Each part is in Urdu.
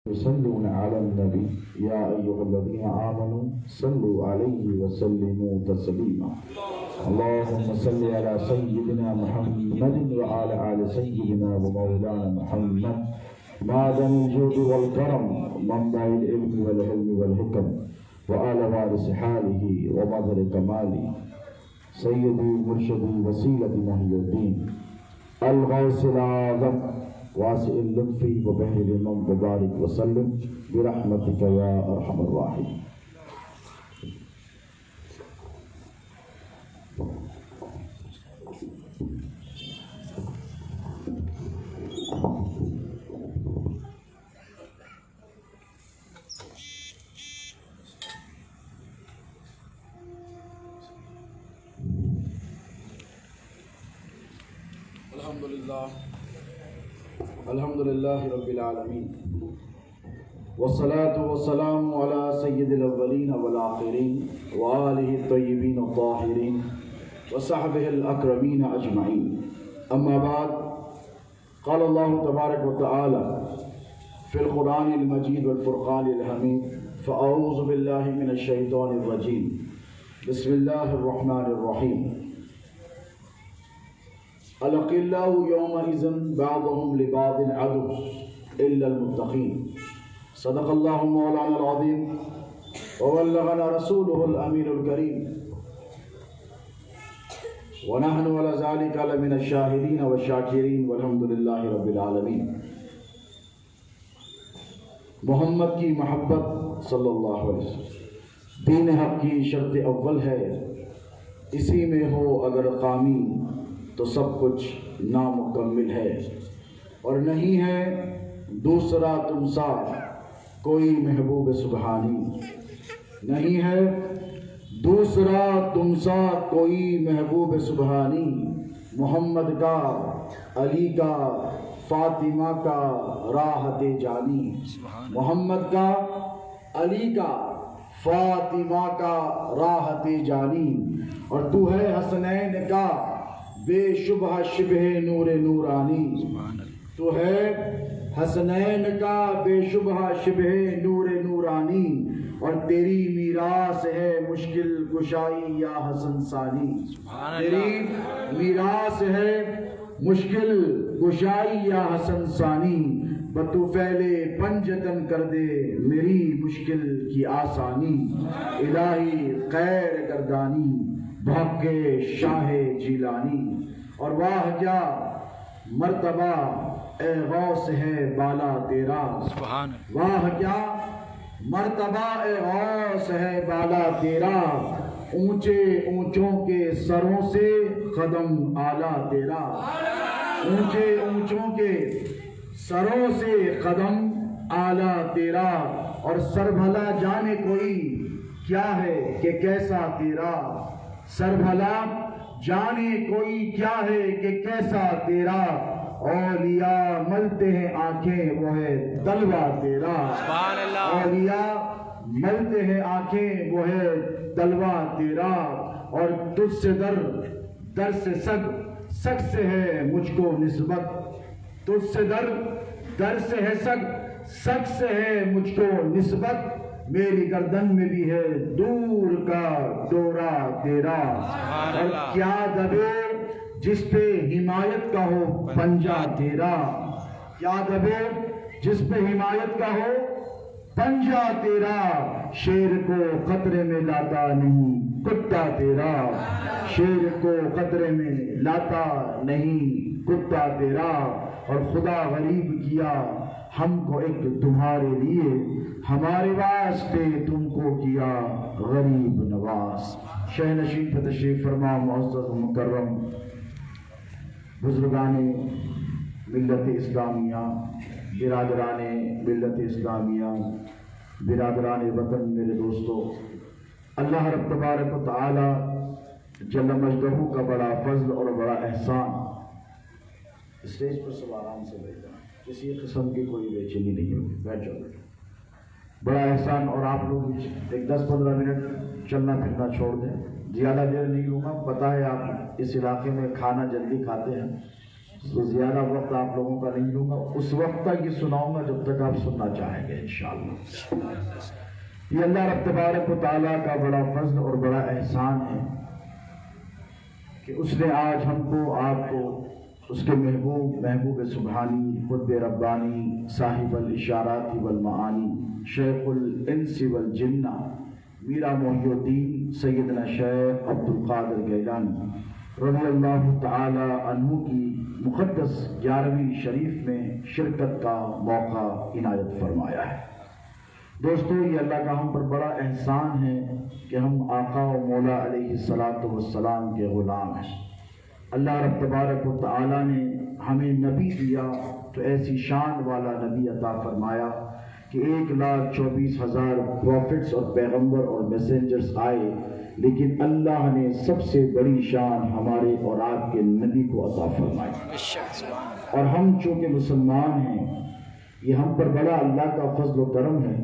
يصلون على النبي يا أيها الذين آمنوا صلوا عليه وسلموا تسليما اللهم صل على سيدنا محمد وعلى آل سيدنا ومولانا محمد معدن الجود والكرم منبع العلم والحلم والحكم وآل وارث حاله ومظهر كماله سيدي مرشدي وسيلة محي الدين الغوث الأعظم واسع اللطف وبحر المن وبارك وسلم برحمتك يا ارحم الراحمين. الحمد لله رب العالمين والصلاة والسلام على سيد الأولين والآخرين وآله الطيبين الطاهرين وصحبه الأكرمين أجمعين. أما بعد، قال الله تبارك وتعالى في القرآن المجيد والفرقان الحميد: فأعوذ بالله من الشيطان الرجيم، بسم الله الرحمن الرحيم. الأخلاء يومئذ بعضهم لبعض عدو إلا المتقين. صدق الله مولانا العظيم وبلغنا رسوله الأمين الكريم ونحن على ذلك لمن الشاهدين والشاكرين والحمد لله رب العالمين. محمد کی محبت صلی اللہ علیہ وسلم دین حق کی شرط اول ہے. اسی میں ہو اگر خامی تو سب کچھ نامکمل ہے، اور نہیں ہے دوسرا تم سا کوئی محبوب سبحانی. نہیں ہے دوسرا تم سا کوئی محبوب سبحانی. محمد کا، علی کا، فاطمہ کا راحت جانی. محمد کا، علی کا، فاطمہ کا راحت جانی. اور تو ہے حسنین کا بے شبہ شبہ نور نورانی. تو ہے حسنین کا بے شبہ شبہ نور نورانی. اور تیری میراث ہے مشکل کشائی یا حسن ثانی. تیری میراث ہے مشکل کشائی یا حسن ثانی. بتو پھیلے پنجتن کر دے میری مشکل کی آسانی. الہی خیر گردانی بھاگ کے شاہ جیلانی. اور واہ کیا مرتبہ اے غوث ہے بالا تیرا. واہ کیا مرتبہ اے غوث ہے بالا تیرا. اونچے اونچوں کے سروں سے قدم آلہ تیرا. اونچے اونچوں کے سروں سے قدم آلہ تیرا. اور سر بھلا جانے کوئی کیا ہے کہ کیسا تیرا. سر بھلا جانے کوئی کیا ہے کہ کیسا تیرا. اولیاء ملتے ہیں آنکھیں وہ ہے تلوا تیرا. اولیاء ملتے ہیں آنکھیں وہ ہے تلوا تیرا. اور تجھ سے در سے سگ سے ہے مجھ کو نسبت. تجھ سے در سے ہے سگ سے ہے مجھ کو نسبت. میری گردن میں بھی ہے دور کا ڈورا تیرا. اور کیا دبے جس پہ حمایت کا ہو پنجہ تیرا. کیا دبے جس پہ حمایت کا ہو پنجہ تیرا. شیر کو خطرے میں لاتا نہیں کتا تیرا. شیر کو خطرے میں لاتا نہیں کتا تیرا. اور خدا غریب کیا ہم کو ایک تمہارے لیے، ہمارے واسطے تم کو کیا غریب نواز. شہ نشین پر تشریف فرما معزز و مکرم بزرگان ملت اسلامیہ، برادران ملت اسلامیہ، برادران وطن، میرے دوستو، اللہ رب تبارک و تعالی جل مجدہ کا بڑا فضل اور بڑا احسان. اسٹیج پر سب آرام سے بیٹھ جائیں، کسی قسم کی کوئی بے چینی نہیں ہوگی. بیٹھ جاؤ. بڑا احسان. اور آپ لوگ ایک 10-15 منٹ چلنا پھرنا چھوڑ دیں. زیادہ دیر نہیں لوں گا. پتہ ہے آپ اس علاقے میں کھانا جلدی کھاتے ہیں، تو زیادہ وقت آپ لوگوں کا نہیں لوں گا، اس وقت تک یہ سناؤں گا جب تک آپ سننا چاہیں گے انشاءاللہ۔ یہ اللہ رب تبارک و تعالیٰ کا بڑا فضل اور بڑا احسان ہے کہ اس نے آج ہم کو، آپ کو، اس کے محبوب سبحانی، قطب ربانی، صاحب الاشارات والمعانی، شیخ الانس والجنہ، میرا محی الدین سیدنا شیخ عبد القادر گیلانی رضی اللہ تعالی عنہ کی مقدس 11ویں شریف میں شرکت کا موقع عنایت فرمایا ہے۔ دوستو، یہ اللہ کا ہم پر بڑا احسان ہے کہ ہم آقا و مولا علیہ الصلاۃ والسلام کے غلام ہیں۔ اللہ رب تبارک و تعالی نے ہمیں نبی دیا تو ایسی شان والا نبی عطا فرمایا کہ 1,24,000 پروفٹس اور پیغمبر اور میسنجرز آئے، لیکن اللہ نے سب سے بڑی شان ہمارے اور آپ کے نبی کو عطا فرمائی۔ اور ہم چونکہ مسلمان ہیں، یہ ہم پر بڑا اللہ کا فضل و کرم ہے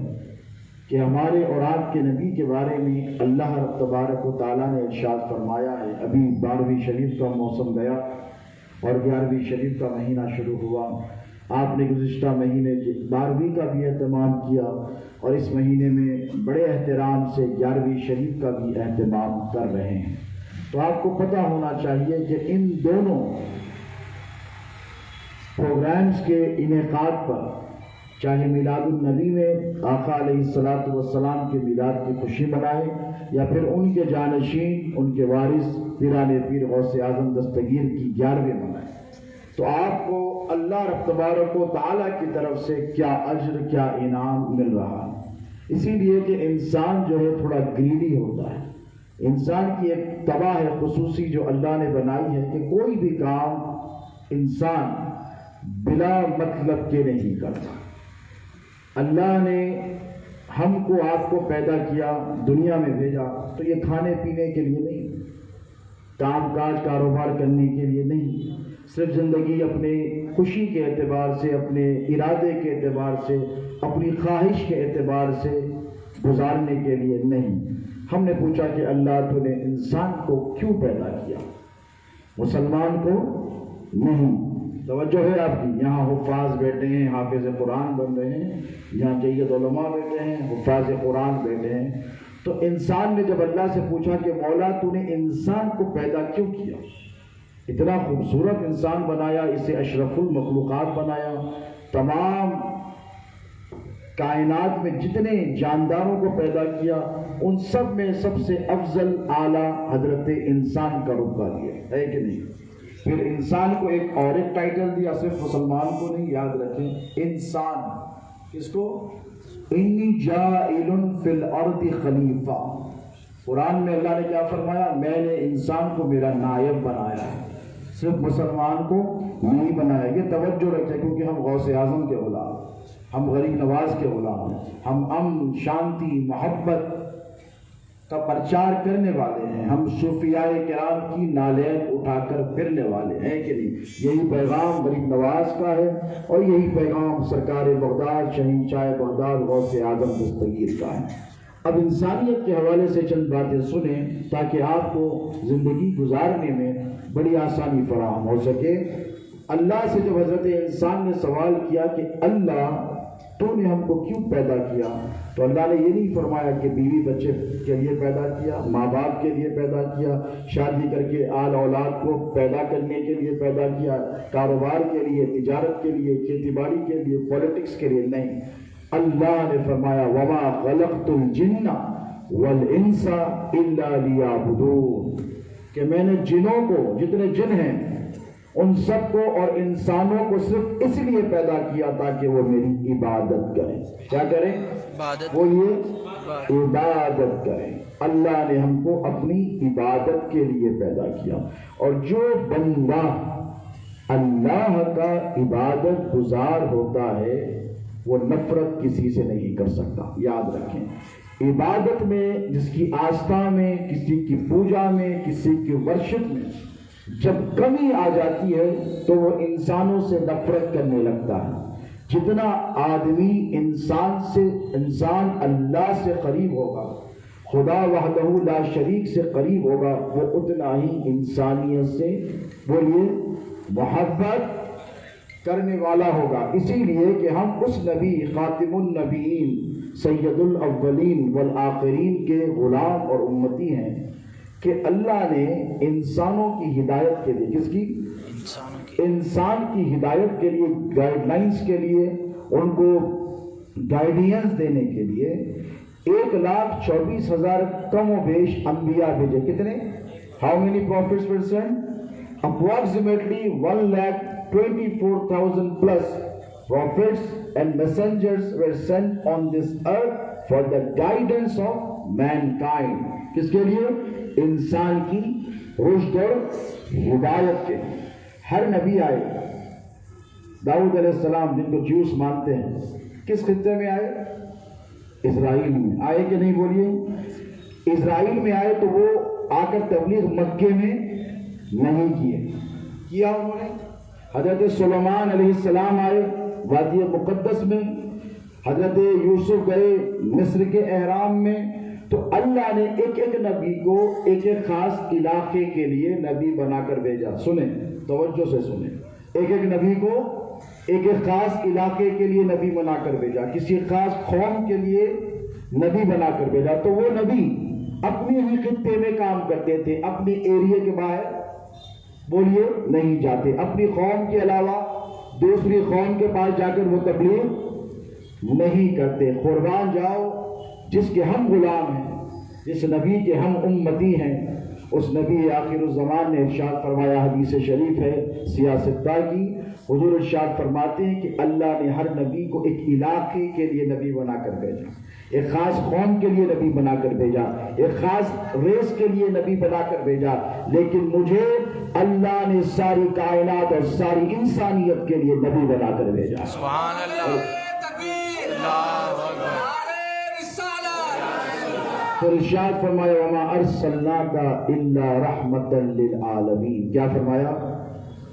کہ ہمارے اور آپ کے نبی کے بارے میں اللہ رب تبارک و تعالیٰ نے ارشاد فرمایا ہے۔ ابھی 12ویں شریف کا موسم گیا اور 11ویں شریف کا مہینہ شروع ہوا۔ آپ نے گزشتہ مہینے 12ویں کا بھی اہتمام کیا اور اس مہینے میں بڑے احترام سے 11ویں شریف کا بھی اہتمام کر رہے ہیں۔ تو آپ کو پتہ ہونا چاہیے کہ ان دونوں پروگرامز کے انعقاد پر، چاہے میلاد النبی میں آقا علیہ الصلاۃ والسلام کے میلاد کی خوشی منائے یا پھر ان کے جانشین، ان کے وارث پیران پیر غوث اعظم دستگیر کی 11ویں منائے، تو آپ کو اللہ رب تبارک و تعالیٰ کی طرف سے کیا اجر، کیا انعام مل رہا ہے۔ اسی لیے کہ انسان جو ہے تھوڑا گریڈی ہوتا ہے۔ انسان کی ایک طبع ہے خصوصی جو اللہ نے بنائی ہے کہ کوئی بھی کام انسان بلا مطلب کے نہیں کرتا۔ اللہ نے ہم کو، آپ کو پیدا کیا، دنیا میں بھیجا تو یہ کھانے پینے کے لیے نہیں، کام کاج کاروبار کرنے کے لیے نہیں، صرف زندگی اپنے خوشی کے اعتبار سے، اپنے ارادے کے اعتبار سے، اپنی خواہش کے اعتبار سے گزارنے کے لیے نہیں۔ ہم نے پوچھا کہ اللہ تو نے انسان کو کیوں پیدا کیا، مسلمان کو نہیں؟ توجہ ہے آپ کی؟ یہاں حفاظ بیٹھے ہیں، حافظ قرآن بن رہے ہیں، یہاں جید علماء بیٹھے ہیں، حفاظ قرآن بیٹھے ہیں۔ تو انسان نے جب اللہ سے پوچھا کہ مولا تو نے انسان کو پیدا کیوں کیا، اتنا خوبصورت انسان بنایا، اسے اشرف المخلوقات بنایا، تمام کائنات میں جتنے جانداروں کو پیدا کیا ان سب میں سب سے افضل اعلیٰ حضرت انسان کا رتبہ دیا ہے کہ نہیں؟ پھر انسان کو ایک اور ایک ٹائٹل دیا، صرف مسلمان کو نہیں، یاد رکھیں، انسان کس کو؟ انی جاعل فی الارض خلیفہ۔ قرآن میں اللہ نے کیا فرمایا؟ میں نے انسان کو میرا نائب بنایا ہے، صرف مسلمان کو نہیں بنایا۔ یہ توجہ رکھیں کیونکہ ہم غوث اعظم کے غلام، ہم غریب نواز کے غلام ہیں، ہم امن، شانتی، محبت کا پرچار کرنے والے ہیں، ہم صوفیاء کرام کی نالین اٹھا کر پھرنے والے ہیں کہ نہیں؟ یہی پیغام غریب نواز کا ہے اور یہی پیغام سرکار بغداد، شہنشاہ بغداد غوث اعظم دستگیر کا ہے۔ اب انسانیت کے حوالے سے چند باتیں سنیں تاکہ آپ کو زندگی گزارنے میں بڑی آسانی فراہم ہو سکے۔ اللہ سے جب حضرت انسان نے سوال کیا کہ اللہ تو نے ہم کو کیوں پیدا کیا، تو اللہ نے یہ نہیں فرمایا کہ بیوی بچے کے لیے پیدا کیا، ماں باپ کے لیے پیدا کیا، شادی کر کے آل اولاد کو پیدا کرنے کے لیے پیدا کیا، کاروبار کے لیے، تجارت کے لیے، کھیتی باڑی کے لیے، پولیٹکس کے لیے نہیں۔ اللہ نے فرمایا وَمَا خَلَقْتُ الْجِنَّ وَالْإِنسَ إِلَّا لِيَعْبُدُونِ، کہ میں نے جنوں کو، جتنے جن ہیں ان سب کو اور انسانوں کو صرف اس لیے پیدا کیا تاکہ وہ میری عبادت کریں۔ کیا کریں؟ وہ یہ عبادت کریں۔ اللہ نے ہم کو اپنی عبادت کے لیے پیدا کیا، اور جو بندہ اللہ کا عبادت گزار ہوتا ہے وہ نفرت کسی سے نہیں کر سکتا۔ یاد رکھیں، عبادت میں، جس کی آستھا میں، کسی کی پوجا میں، کسی کی ورشپ میں جب کمی آ جاتی ہے تو وہ انسانوں سے نفرت کرنے لگتا ہے۔ جتنا آدمی انسان اللہ سے قریب ہوگا، خدا وحدہ لا شریک سے قریب ہوگا، وہ اتنا ہی انسانیت سے بولیے محبت کرنے والا ہوگا. اسی لیے کہ ہم اس نبی خاتم النبیین سید الاولین والآخرین کے غلام اور امتی ہیں کہ اللہ نے انسانوں کی ہدایت کے لیے، کس کی؟ انسان کی ہدایت کے لیے، گائیڈ لائنز کے لیے، ان کو گائیڈینس دینے کے لیے 1,24,000 کم و بیش انبیاء بھیجے. کتنے؟ How many prophets were sent? Approximately 1,24,000 plus prophets and messengers were sent on this earth for the guidance of mankind. کس کے لیے؟ انسان کی رشد اور ہدایت کے. ہر نبی آئے. داؤد علیہ السلام جن کو جیوس مانتے ہیں کس خطے میں آئے؟ اسرائیل میں آئے کہ نہیں؟ بولیے. اسرائیل میں آئے تو وہ آ کر تبلیغ مکے میں نہیں کیا انہوں نے. حضرت سلیمان علیہ السلام آئے وادی مقدس میں، حضرت یوسف گئے مصر کے احرام میں. تو اللہ نے ایک ایک نبی کو ایک ایک خاص علاقے کے لیے نبی بنا کر بھیجا. سنیں، توجہ سے سنیں. ایک ایک نبی کو ایک ایک خاص علاقے کے لیے نبی بنا کر بھیجا، کسی خاص قوم کے لیے نبی بنا کر بھیجا. تو وہ نبی اپنے ہی خطے میں کام کرتے تھے، اپنے ایریے کے باہر بولیے نہیں جاتے. اپنی قوم کے علاوہ دوسری قوم کے پاس جا کر وہ تبلیغ نہیں کرتے. قربان جاؤ جس کے ہم غلام ہیں، جس نبی کے ہم امتی ہیں، اس نبی آخر الزمان نے ارشاد فرمایا، حدیث شریف ہے سیاستہ کی، حضور ارشاد فرماتے ہیں کہ اللہ نے ہر نبی کو ایک علاقے کے لیے نبی بنا کر بھیجا، ایک خاص قوم کے لیے نبی بنا کر بھیجا، ایک خاص ریس کے لیے نبی بنا کر بھیجا. لیکن مجھے اللہ نے ساری کائنات اور ساری انسانیت کے لیے نبی بنا کر بھیجا. سبحان اللہ. اللہ اکبر. پھر ارشاد فرمایا وما ارسلناک الا رحمتا للعالمین. کیا فرمایا؟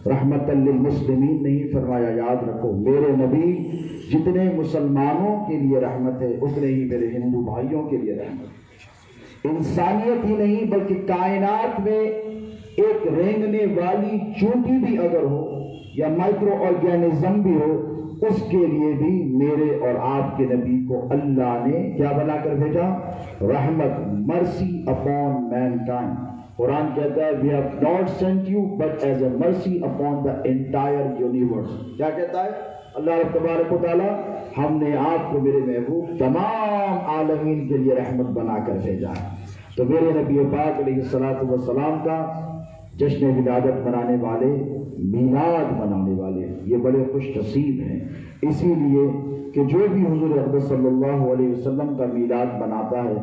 رحمتا للمسلمین نہیں فرمایا. یاد رکھو میرے نبی جتنے مسلمانوں کے لیے رحمت ہے اتنے ہی میرے ہندو بھائیوں کے لیے رحمت ہے. انسانیت ہی نہیں بلکہ کائنات میں ایک رینگنے والی چونٹی بھی اگر ہو یا مائکرو آرگینزم بھی ہو، اس کے لیے بھی میرے اور آپ کے نبی کو اللہ نے کیا بنا کر بھیجا؟ رحمت. مرسی اپون مین کائنڈ. قرآن کہتا ہے we have not sent you but as a mercy upon the entire universe. کیا کہتا ہے اللہ رب تبارک و تعالیٰ؟ ہم نے آپ کو میرے محبوب تمام عالمین کے لیے رحمت بنا کر بھیجا ہے. تو میرے نبی پاک علیہ الصلوۃ والسلام کا جشن ولادت منانے والے، میلاد منانے والے یہ بڑے خوش نصیب ہیں. اسی لیے کہ جو بھی حضور اقدس صلی اللہ علیہ وسلم کا میلاد مناتا ہے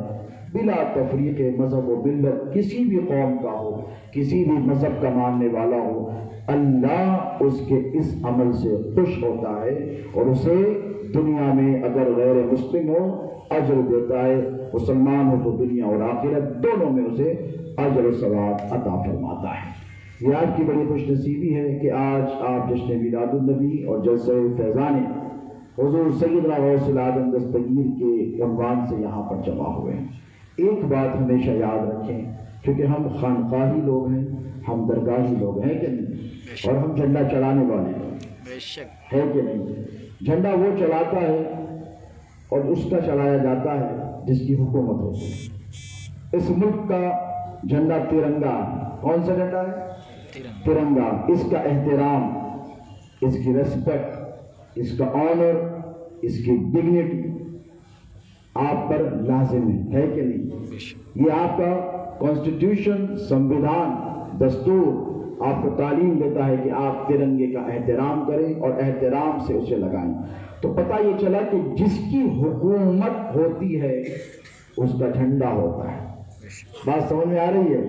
بلا تفریق مذہب و ملت، کسی بھی قوم کا ہو، کسی بھی مذہب کا ماننے والا ہو، اللہ اس کے اس عمل سے خوش ہوتا ہے اور اسے دنیا میں اگر غیر مسلم ہو اجر دیتا ہے، مسلمان ہو تو دنیا اور آخرت دونوں میں اسے اجر و ثواب عطا فرماتا ہے. یہ آپ کی بڑی خوش نصیبی ہے کہ آج آپ جشن میلاد النبی اور جلسہ فیضان حضور سیدنا غوث العالم دستگیر کے عنوان سے یہاں پر جمع ہوئے ہیں. ایک بات ہمیشہ یاد رکھیں، کیونکہ ہم خانقاہی لوگ ہیں، ہم درگاہی لوگ ہیں کہ نہیں، اور ہم جھنڈا چلانے والے ہیں کہ نہیں. جھنڈا وہ چلاتا ہے اور اس کا چلایا جاتا ہے جس کی حکومت ہوتی ہے. اس ملک کا جھنڈا ترنگا. کون سا جھنڈا ہے؟ ترنگا. اس کا احترام، اس کی ریسپیکٹ، اس کا آنر، اس کی ڈگنیٹی آپ پر لازم ہے کہ نہیں؟ یہ آپ کا کانسٹیٹیوشن، سمویدھان، دستور آپ کو تعلیم دیتا ہے کہ آپ ترنگے کا احترام کریں اور احترام سے اسے لگائیں. تو پتہ یہ چلا کہ جس کی حکومت ہوتی ہے اس کا جھنڈا ہوتا ہے. بات سمجھ میں آ رہی ہے؟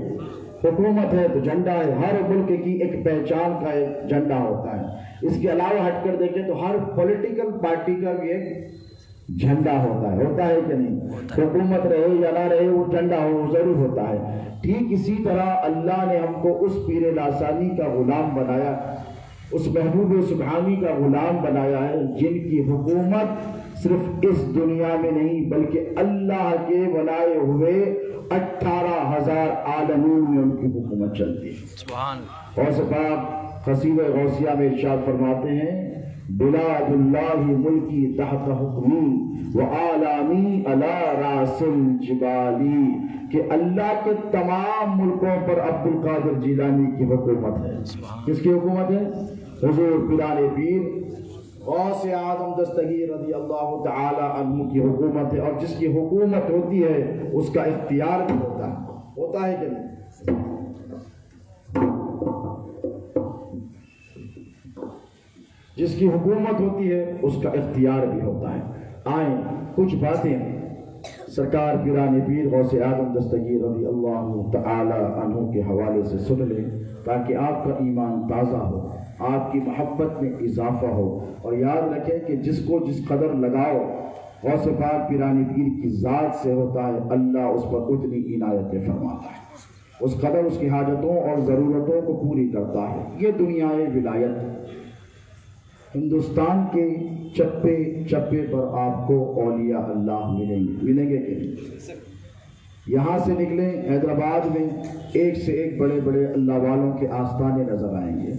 حکومت ہے تو جھنڈا ہے. ہر ملک کی ایک پہچان کا ایک جھنڈا ہوتا ہے. اس کے علاوہ ہٹ کر دیکھیں تو ہر پولیٹیکل پارٹی کا بھی ایک جھنڈا ہوتا ہے کہ نہیں؟ حکومت رہے یا نہ رہے وہ جھنڈا ہو ضرور ہوتا ہے. ٹھیک اسی طرح اللہ نے ہم کو اس پیر لاسانی کا غلام بنایا، اس محبوب سبحانی کا غلام بنایا ہے جن کی حکومت صرف اس دنیا میں نہیں بلکہ اللہ کے بنائے ہوئے 18,000 عالمین میں ان کی حکومت چلتی ہے. غوث پاک قصیدہ غوثیہ میں ارشاد فرماتے ہیں بلاد اللہ ملکی تحت حکمی و عالمی علی راس الجبالی، کہ اللہ کے تمام ملکوں پر عبد القادر جیلانی کی حکومت ہے۔ کس کی حکومت ہے؟ حضور پیران پیر غوث اعظم دستگیر رضی اللہ تعالی عنہ کی حکومت ہے، اور جس کی حکومت ہوتی ہے اس کا اختیار بھی ہوتا ہے کہ نہیں؟ جس کی حکومت ہوتی ہے اس کا اختیار بھی ہوتا ہے۔ آئیں کچھ باتیں سرکار پیران پیر غوث اعظم دستگیر رضی اللہ تعالی عنہ کے حوالے سے سن لیں، تاکہ آپ کا ایمان تازہ ہو، آپ کی محبت میں اضافہ ہو، اور یاد رکھیں کہ جس کو جس قدر لگاؤ غوث پاک پیران پیر کی ذات سے ہوتا ہے، اللہ اس پر اتنی عنایتیں فرماتا ہے، اس قدر اس کی حاجتوں اور ضرورتوں کو پوری کرتا ہے۔ یہ دنیا ولایت، ہندوستان کے چپے چپے پر آپ کو اولیاء اللہ ملیں گے کہ نہیں؟ یہاں سے نکلیں حیدرآباد میں ایک سے ایک بڑے بڑے اللہ والوں کے آستانے نظر آئیں گے،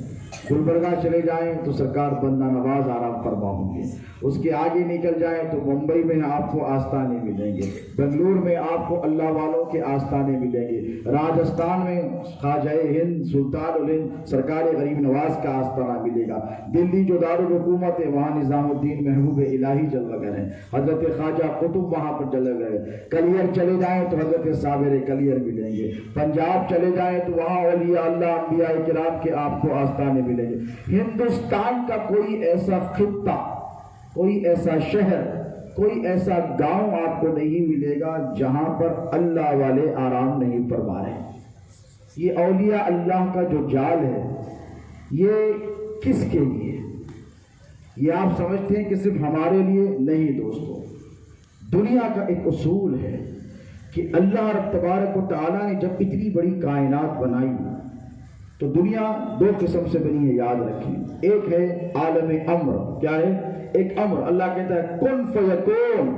گلبرگہ چلے جائیں تو سرکار بندہ نواز آرام فرما ہوں گے، اس کے آگے نکل جائیں تو ممبئی میں آپ کو آستانے ملیں گے، بنگلور میں آپ کو اللہ والوں کے آستانے ملیں گے، راجستھان میں خواجہ ہند سلطان الہند سرکار غریب نواز کا آستانہ ملے گا، دلی جو دارالحکومت ہے وہاں نظام الدین محبوب الہی جلوہ گر ہیں، حضرت خواجہ قطب وہاں پر جلوہ گر ہیں، کلیئر چلے جائیں تو حضرت صابر کلیئر ملیں گے، پنجاب چلے جائیں تو وہاں اولیاء اللہ انبیاء کرام کے آپ کو آستانے ملیں گے۔ ہندوستان کا کوئی ایسا خطہ، کوئی ایسا شہر، کوئی ایسا گاؤں آپ کو نہیں ملے گا جہاں پر اللہ والے آرام نہیں فرما رہے۔ یہ اولیاء اللہ کا جو جال ہے یہ کس کے لیے؟ یہ آپ سمجھتے ہیں کہ صرف ہمارے لیے نہیں دوستو، دنیا کا ایک اصول ہے کہ اللہ رب تبارک و تعالیٰ نے جب اتنی بڑی کائنات بنائی تو دنیا دو قسم سے بنی ہے، یاد رکھیں۔ ایک ہے عالم امر، کیا ہے؟ ایک امر، اللہ کہتا ہے کن فیکون،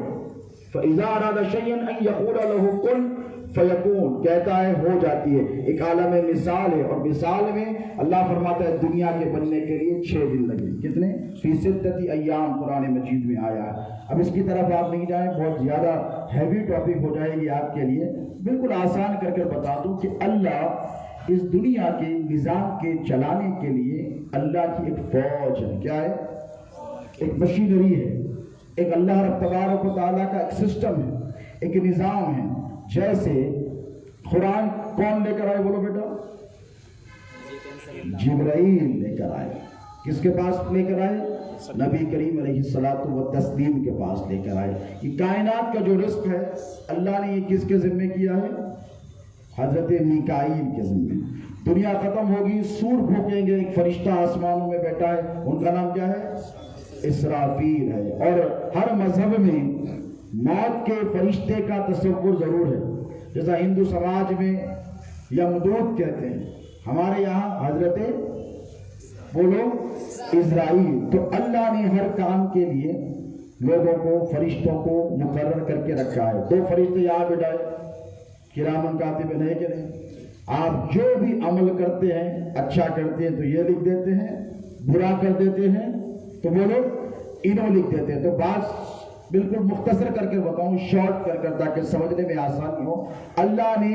فاذا اراد شیئا ان یقول له کن فیکون، کہتا ہے ہو جاتی ہے۔ ایک عالم مثال ہے، اور مثال میں اللہ فرماتا ہے دنیا کے بننے کے لیے 6 دن لگے، کتنے؟ فی ستۃ ایام قرآن مجید میں آیا ہے۔ اب اس کی طرف آپ نہیں جائیں، بہت زیادہ ہیوی ٹاپک ہو جائے گی آپ کے لیے، بالکل آسان کر کے بتا دوں کہ اللہ اس دنیا کے نظام کے چلانے کے لیے اللہ کی ایک فوج ہے، کیا ہے؟ ایک مشینری ہے، ایک اللہ رب تبارک و تعالیٰ کا ایک سسٹم ہے، ایک نظام ہے۔ جیسے قرآن کون لے کر آئے؟ بولو بیٹا، جبرائیل لے کر آئے۔ کس کے پاس لے کر آئے؟ نبی کریم علیہ الصلوۃ والتسلیم کے پاس لے کر آئے۔ یہ کائنات کا جو رزق ہے اللہ نے یہ کس کے ذمہ کیا ہے؟ حضرت میکائیل کے ذمہ۔ دنیا ختم ہوگی، سور پھونکیں گے، ایک فرشتہ آسمانوں میں بیٹھا ہے، ان کا نام کیا ہے؟ اسرافیل ہے۔ اور ہر مذہب میں موت کے فرشتے کا تصور ضرور ہے، جیسا ہندو سماج میں یمدوت کہتے ہیں، ہمارے یہاں حضرت بولو اسرائیل۔ تو اللہ نے ہر کام کے لیے لوگوں کو، فرشتوں کو مقرر کر کے رکھا ہے۔ 2 فرشتے یہاں بیٹھائے، کرامن کاتبین ہے کہ نہیں؟ آپ جو بھی عمل کرتے ہیں، اچھا کرتے ہیں تو یہ لکھ دیتے ہیں، برا کر دیتے ہیں تو بولو انہوں لکھ دیتے ہیں۔ تو بات بالکل مختصر کر کے بتاؤں، شارٹ کر تاکہ سمجھنے میں آسانی ہو، اللہ نے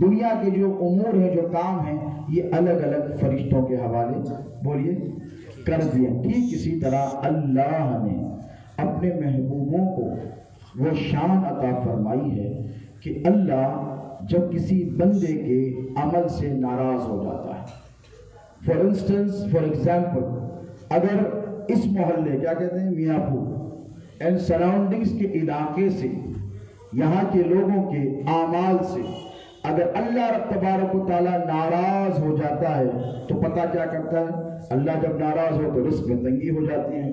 دنیا کے جو امور ہیں، جو کام ہیں، یہ الگ الگ فرشتوں کے حوالے بولیے کر دیا۔ ٹھیک اسی طرح اللہ نے اپنے محبوبوں کو وہ شان عطا فرمائی ہے کہ اللہ جب کسی بندے کے عمل سے ناراض ہو جاتا ہے، فار ایگزامپل اگر اس محلے، کیا کہتے ہیں، میاں پور اینڈ سراؤنڈنگز کے علاقے سے، یہاں کے لوگوں کے اعمال سے اگر اللہ رب تبارک و تعالیٰ ناراض ہو جاتا ہے تو پتہ کیا کرتا ہے؟ اللہ جب ناراض ہو تو رزق میں تنگی ہو جاتی ہے،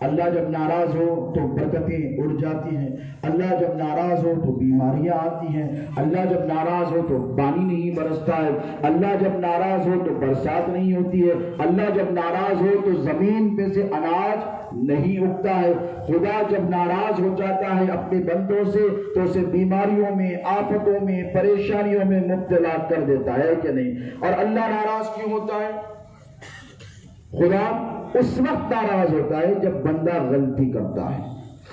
اللہ جب ناراض ہو تو برکتیں اڑ جاتی ہیں، اللہ جب ناراض ہو تو بیماریاں آتی ہیں، اللہ جب ناراض ہو تو پانی نہیں برستا ہے، اللہ جب ناراض ہو تو برسات نہیں ہوتی ہے، اللہ جب ناراض ہو تو زمین پہ سے اناج نہیں اگتا ہے۔ خدا جب ناراض ہو جاتا ہے اپنے بندوں سے تو اسے بیماریوں میں، آفتوں میں، پریشانیوں میں مبتلا کر دیتا ہے کہ نہیں؟ اور اللہ ناراض کیوں ہوتا ہے؟ خدا اس وقت ناراض ہوتا ہے جب بندہ غلطی کرتا ہے،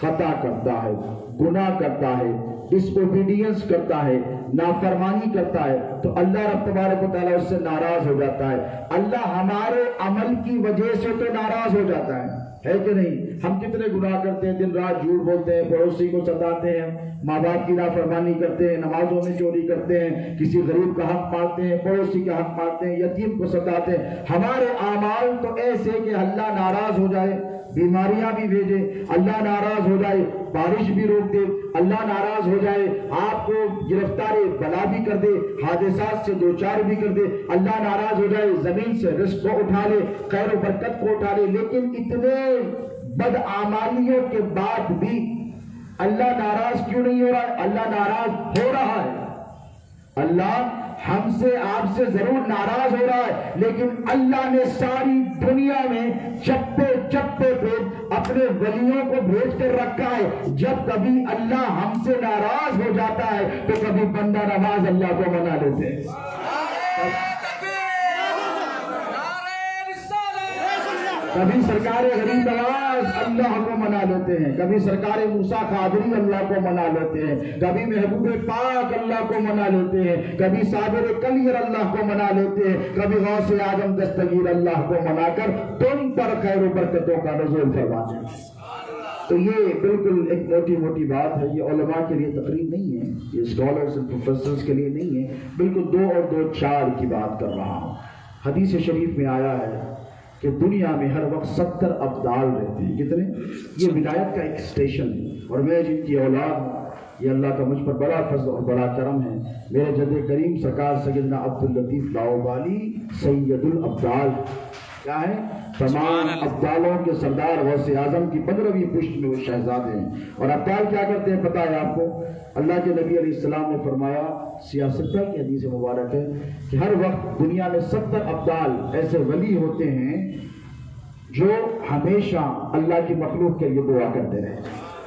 خطا کرتا ہے، گناہ کرتا ہے، ڈس اوبیڈینس کرتا ہے، نافرمانی کرتا ہے، تو اللہ رب تبارک و تعالیٰ اس سے ناراض ہو جاتا ہے۔ اللہ ہمارے عمل کی وجہ سے تو ناراض ہو جاتا ہے کہ نہیں؟ ہم کتنے گناہ کرتے ہیں، دن رات جھوٹ بولتے ہیں، پڑوسی کو ستاتے ہیں، ماں باپ کی نافرمانی کرتے ہیں، نمازوں میں چوری کرتے ہیں، کسی غریب کا حق مارتے ہیں، پڑوسی کا حق مارتے ہیں، یتیم کو ستاتے ہیں۔ ہمارے اعمال تو ایسے کہ اللہ ناراض ہو جائے، بیماریاں بھی بھیجے، اللہ ناراض ہو جائے، بارش بھی روک دے، اللہ ناراض ہو جائے، آپ کو گرفتار بلا بھی کر دے، حادثات سے دوچار بھی کر دے، اللہ ناراض ہو جائے، زمین سے رزق کو اٹھا لے، خیر و برکت کو اٹھا لے، لیکن اتنے بدعمالیوں کے بعد بھی اللہ ناراض کیوں نہیں ہو رہا ہے؟ اللہ ناراض ہو رہا ہے۔ اللہ ہم سے آپ سے ضرور ناراض ہو رہا ہے، لیکن اللہ نے ساری دنیا میں چپے چپے پہ اپنے ولیوں کو بھیج کر رکھا ہے۔ جب کبھی اللہ ہم سے ناراض ہو جاتا ہے تو کبھی بندہ نواز اللہ کو منا لیتے ہیں۔ کبھی سرکار غریب نواز اللہ کو منا لیتے ہیں، کبھی سرکار موسیٰ قادری اللہ کو منا لیتے ہیں، کبھی محبوب پاک اللہ کو منا لیتے ہیں، کبھی صابر کلیر اللہ کو منا لیتے ہیں، کبھی غوث اعظم دستگیر اللہ کو منا کر تم پر خیر و برکتوں کا نزول فرماتے ہیں۔ تو یہ بالکل ایک موٹی موٹی بات ہے، یہ علماء کے لیے تقریر نہیں ہے، یہ اسکالرز اور پروفیسرز کے لیے نہیں ہے، بالکل 2 اور 2 4 کی بات کر رہا ہوں۔ حدیث شریف میں آیا ہے کہ دنیا میں ہر وقت 70 ابدال رہتے ہیں۔ کتنے؟ یہ ولایت کا ایک اسٹیشن ہے، اور میں جن کی اولاد ہوں، یہ اللہ کا مجھ پر بڑا فضل اور بڑا کرم ہے، میرے جد کریم سرکار سیدنا عبداللطیف لاہوری سید الابدال کیا ہے؟ تمام ابدالوں کے سردار غوث اعظم کی 15ویں پشت میں وہ شہزادے ہیں۔ اور ابدال کیا کرتے ہیں پتہ ہے آپ کو؟ اللہ کے نبی علیہ السلام نے فرمایا، سیاستہ کی حدیث مبارک ہے کہ ہر وقت دنیا میں 70 ابدال ایسے ولی ہوتے ہیں جو ہمیشہ اللہ کی مخلوق کے لیے دعا کرتے رہے،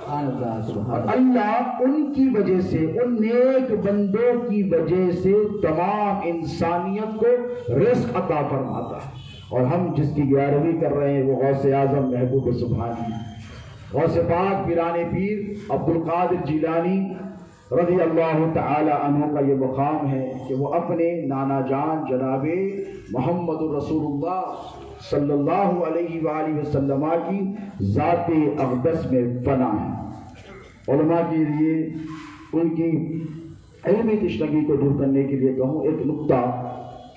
اور اللہ ان کی وجہ سے، ان نیک بندوں کی وجہ سے تمام انسانیت کو رزق عطا فرماتا ہے۔ اور ہم جس کی 11ویں کر رہے ہیں وہ غوث اعظم محبوب سبحانی، غوث پاک پیران پیر عبد القادر جیلانی رضی اللہ تعالی عنہ کا یہ مقام ہے کہ وہ اپنے نانا جان جناب محمد رسول اللہ صلی اللہ علیہ وآلہ وسلم کی ذات اقدس میں فنا ہیں۔ علماء کے لیے ان کی علمی تشنگی کو دور کرنے کے لیے کہوں، ایک نقطہ،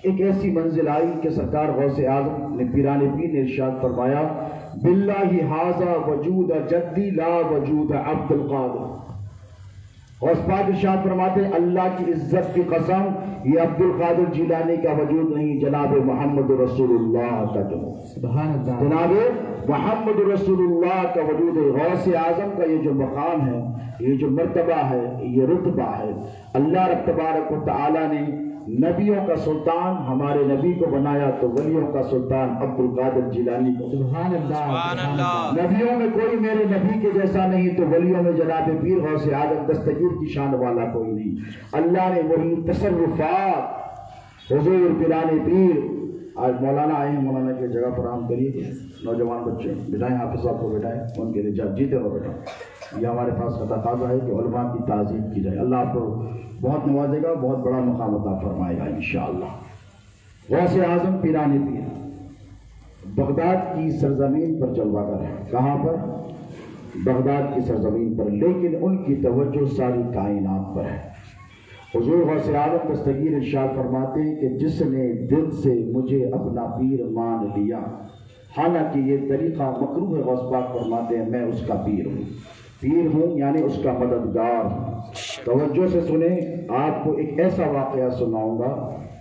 ایک ایسی منزل آئی کہ سرکار غوث اعظم نے پیران پیر نے ارشاد فرمایا، باللہ ھذا وجود جدی لا وجود عبد القادر۔ غوث پاک ارشاد فرماتے ہیں، اللہ کی عزت کی قسم، یہ عبد القادر جیلانی کا وجود نہیں، جناب محمد رسول اللہ کا جناب محمد رسول اللہ کا وجود ہے۔ غوث اعظم کا یہ جو مقام ہے، یہ جو مرتبہ ہے، یہ رتبہ ہے، اللہ رب تبارک و تعالی نے نبیوں کا سلطان ہمارے نبی کو بنایا تو ولیوں کا سلطان عبد القادر جیلانی کو۔ سبحان اللہ۔ نبیوں میں کوئی میرے نبی کے جیسا نہیں تو ولیوں میں جناب پیر غوث اعظم دستگیر کی شان والا کوئی نہیں۔ اللہ نے وہی تصرفات حضور پیران پیر، آج مولانا آئے ہیں، مولانا کی جگہ فراہم کریے، نوجوان بچے بٹھائیں، حافظ صاحب کو بٹھائیں، ان کے لیے جیتے رہو بیٹا۔ یہ ہمارے پاس کا تقاضا ہے کہ علماء کی تعظیم کی جائے، اللہ آپ کو بہت نوازے گا، بہت بڑا مقام عطا فرمائے گا انشاءاللہ۔ غوث اعظم پیران پیر بغداد کی سرزمین پر جلوہ گر ہے۔ کہاں پر؟ بغداد کی سرزمین پر، لیکن ان کی توجہ ساری کائنات پر ہے۔ حضور غوث اعظم دستگیر ارشاد فرماتے ہیں کہ جس نے دل سے مجھے اپنا پیر مان لیا، حالانکہ یہ طریقہ مکروہ ہے، غوث پاک فرماتے ہیں میں اس کا پیر ہوں، پیر ہوں یعنی اس کا مددگار ہوں۔ توجہ سے سنیں، آپ کو ایک ایسا واقعہ سناؤں گا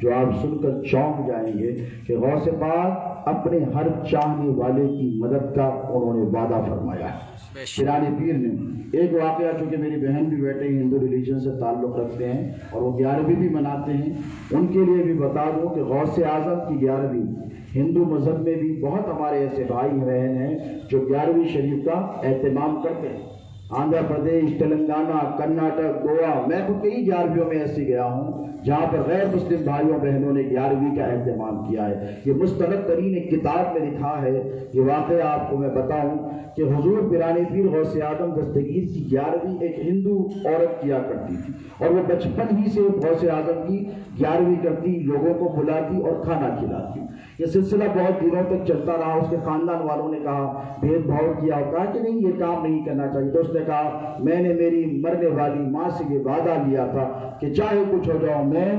جو آپ سن کر چونک جائیں گے کہ غوث پاک اپنے ہر چاہنے والے کی مدد کا انہوں نے وعدہ فرمایا ہے۔ پیران پیر نے ایک واقعہ، چونکہ میری بہن بھی بیٹھے ہیں، ہندو ریلیجن سے تعلق رکھتے ہیں اور وہ 11ویں بھی مناتے ہیں، ان کے لیے بھی بتا دوں کہ غوث اعظم کی 11ویں ہندو مذہب میں بھی بہت ہمارے ایسے بھائی بہن ہیں جو 11ویں شریف کا اہتمام کرتے ہیں۔ آندھرا پردیش، تلنگانہ، کرناٹک، گوا، میں خود کئی 11ویوں میں ایسے گیا ہوں جہاں پر غیر مسلم بھائیوں بہنوں نے 11ویں کا اہتمام کیا ہے۔ یہ مستند ترین ایک کتاب میں لکھا ہے، یہ واقعہ آپ کو میں بتاؤں کہ حضور پیرانی پیر غوث اعظم دستگیر کی 11ویں ایک ہندو عورت کیا کرتی تھی، اور وہ بچپن ہی سے غوث اعظم کی 11ویں کرتی، لوگوں کو بلاتی اور کھانا کھلاتی۔ یہ سلسلہ بہت دنوں تک چلتا رہا۔ اس کے خاندان والوں نے کہا، بھید بھاؤ کیا اور کہا کہ نہیں، یہ کام نہیں کرنا چاہیے۔ تو اس نے کہا، میں نے میری مرنے والی ماں سے یہ وعدہ لیا تھا کہ چاہے کچھ ہو جاؤ، میں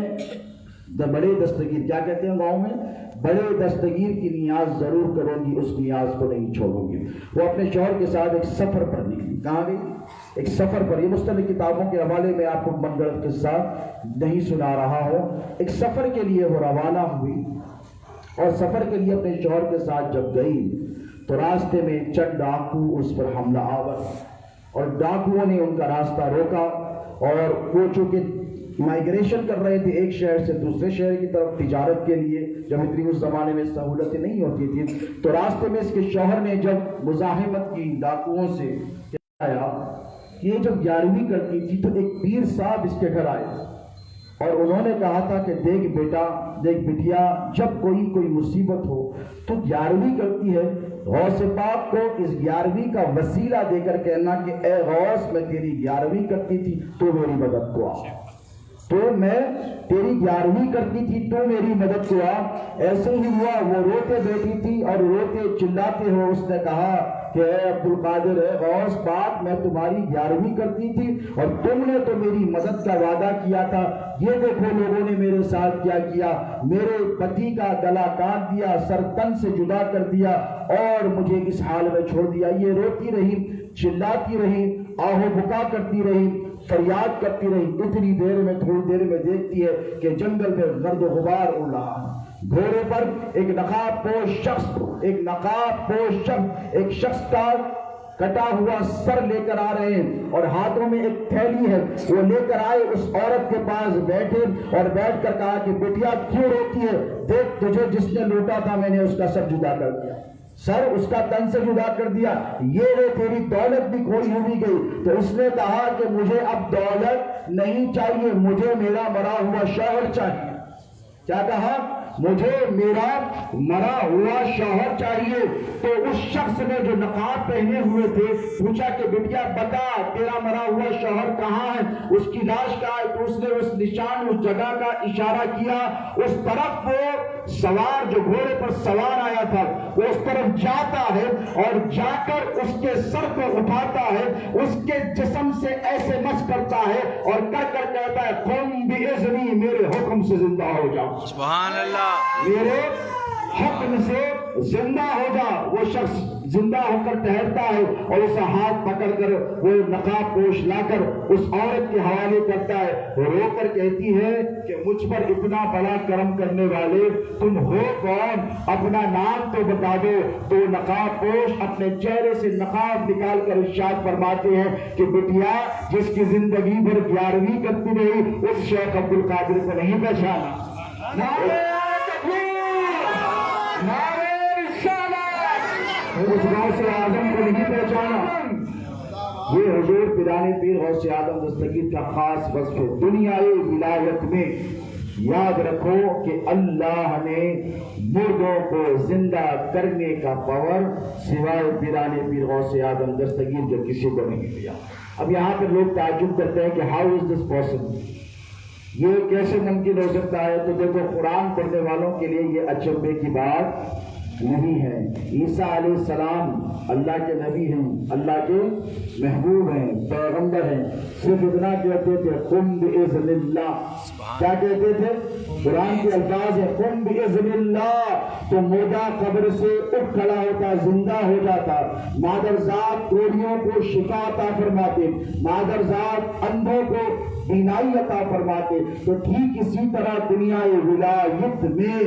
بڑے دستگیر، کیا کہتے ہیں گاؤں میں، بڑے دستگیر کی نیاز ضرور کروں گی، اس نیاز کو نہیں چھوڑوں گی۔ وہ اپنے شوہر کے ساتھ ایک سفر پر نکلی۔ کہاں گئی؟ ایک سفر پر۔ یہ مختلف کتابوں کے حوالے میں آپ کو منگل کے ساتھ نہیں سنا رہا ہوں۔ ایک سفر کے لیے وہ روانہ ہوئی، اور سفر کے لیے اپنے شوہر کے ساتھ جب گئی تو راستے میں چند ڈاکو اس پر حملہ آور، اور ڈاکوؤں نے ان کا راستہ روکا، اور وہ چونکہ مائیگریشن کر رہے تھے ایک شہر سے دوسرے شہر کی طرف تجارت کے لیے، جب اتنی اس زمانے میں سہولتیں نہیں ہوتی تھی، تو راستے میں اس کے شوہر نے جب مزاحمت کی ڈاکوؤں سے، آیا یہ جب 11ویں کرتی تھی تو ایک پیر صاحب اس کے گھر آئے، اور انہوں نے کہا تھا کہ دیکھ بیٹا، دیکھ بٹیا، جب کوئی مصیبت ہو تو 11ویں کرتی ہے، غوث پاک کو اس 11ویں کا وسیلہ دے کر کہنا کہ اے غوث، میں تیری 11ویں کرتی تھی تو میری مدد کو آ، تو میں تیری 11ویں کرتی تھی تو میری مدد کو آ۔ ایسے ہی ہوا، وہ روتے بیٹھی تھی اور روتے چلاتے ہو اس نے کہا کہ اے عبد القادر، اے غوث پاک، میں تمہاری 11ویں کرتی تھی اور تم نے تو میری مدد کا وعدہ کیا تھا، یہ دیکھو لوگوں نے میرے ساتھ کیا کیا، میرے پتی کا گلا کاٹ دیا، سر تن سے جدا کر دیا اور مجھے اس حال میں چھوڑ دیا۔ یہ روتی رہی، چلاتی رہی، آہو بکا کرتی رہی، فریاد کرتی رہی۔ اتنی دیر میں، تھوڑی دیر میں دیکھتی ہے کہ جنگل میں گرد و غبار اڑ رہا ہے، گھوڑے پر ایک نقاب پوش شخص کا کٹا ہوا سر لے کر آ رہے ہیں، اور ہاتھوں میں ایک تھیلی ہے، وہ لے کر آئے، اس عورت کے پاس بیٹھے اور بیٹھ کر کہا کہ بیٹیا کیوں روتی ہے، دیکھ تجھے جس نے لوٹا تھا میں نے اس کا سر جدا کر دیا، سر اس کا تن سے جدا کر دیا، یہ رے تیری دولت بھی کھوئی ہوئی گئی۔ تو اس نے کہا کہ مجھے اب دولت نہیں چاہیے، مجھے میرا مرا ہوا شوہر چاہیے۔ کیا کہا؟ مجھے میرا مرا ہوا شوہر چاہیے۔ تو اس شخص نے جو نقاب پہنے ہوئے تھے پوچھا کہ بیٹیا بتا، تیرا مرا ہوا شوہر کہاں ہے، اس کی لاش کہاں ہے؟ تو اس نے اس نشان، اس جگہ کا اشارہ کیا، اس طرف وہ سوار جو گھوڑے پر سوار آیا تھا وہ اس طرف جاتا ہے، اور جا کر اس کے سر کو اٹھاتا ہے، اس کے جسم سے ایسے مس کرتا ہے اور کر کر کہتا ہے قم باذنی، میرے حکم سے زندہ ہو جا، سبحان اللہ، میرے حکم سے زندہ ہو جا۔ وہ شخص زندہ ہو کر ٹہرتا ہے اور اسے ہاتھ پکڑ کر وہ نقاب پوش لا کر اس عورت کے حوالے کرتا ہے، وہ رو کر کہتی ہے کہ مجھ پر اتنا بڑا کرم کرنے والے تم ہو کون، اپنا نام تو بتا دو۔ تو نقاب پوش اپنے چہرے سے نقاب نکال کر ارشاد فرماتے ہیں کہ بٹیا جس کی زندگی بھر 11ویں کرتی رہی اس شیخ عبد القادر کو نہیں پہچانا۔ اس غوث اعظم کو نہیں پہچانا۔ یہ حضور پیرانی پیر غوث اعظم دستگیر کا خاص وصف ہے۔ دنیائے ولایت میں یاد رکھو کہ اللہ نے مردوں کو زندہ کرنے کا پاور سوائے پیرانی پیر غوث اعظم دستگیر جو کسی کو نہیں دیا۔ اب یہاں پہ لوگ تعجب کرتے ہیں کہ ہاؤ از دس پاسبل، یہ کیسے ممکن ہو سکتا ہے؟ تو دیکھو قرآن پڑھنے والوں کے لیے یہ اچنبے کی بات نہیں ہے۔ عیسیٰ علیہ السلام اللہ کے نبی ہیں، اللہ کے محبوب ہیں، پیغمبر ہیں، صرف اتنا کہتے تھے قم باذن اللہ۔ کیا کہتے تھے؟ قرآن کے الفاظ ہیں قم باذن اللہ، تو مردہ قبر سے اٹھ کھڑا ہوتا، زندہ ہو جاتا۔ مادر ذات کوڑیوں کو شفا عطا فرماتے، مادر ذات اندھوں کو بینائی عطا فرماتے۔ تو ٹھیک اسی طرح دنیا ولایت میں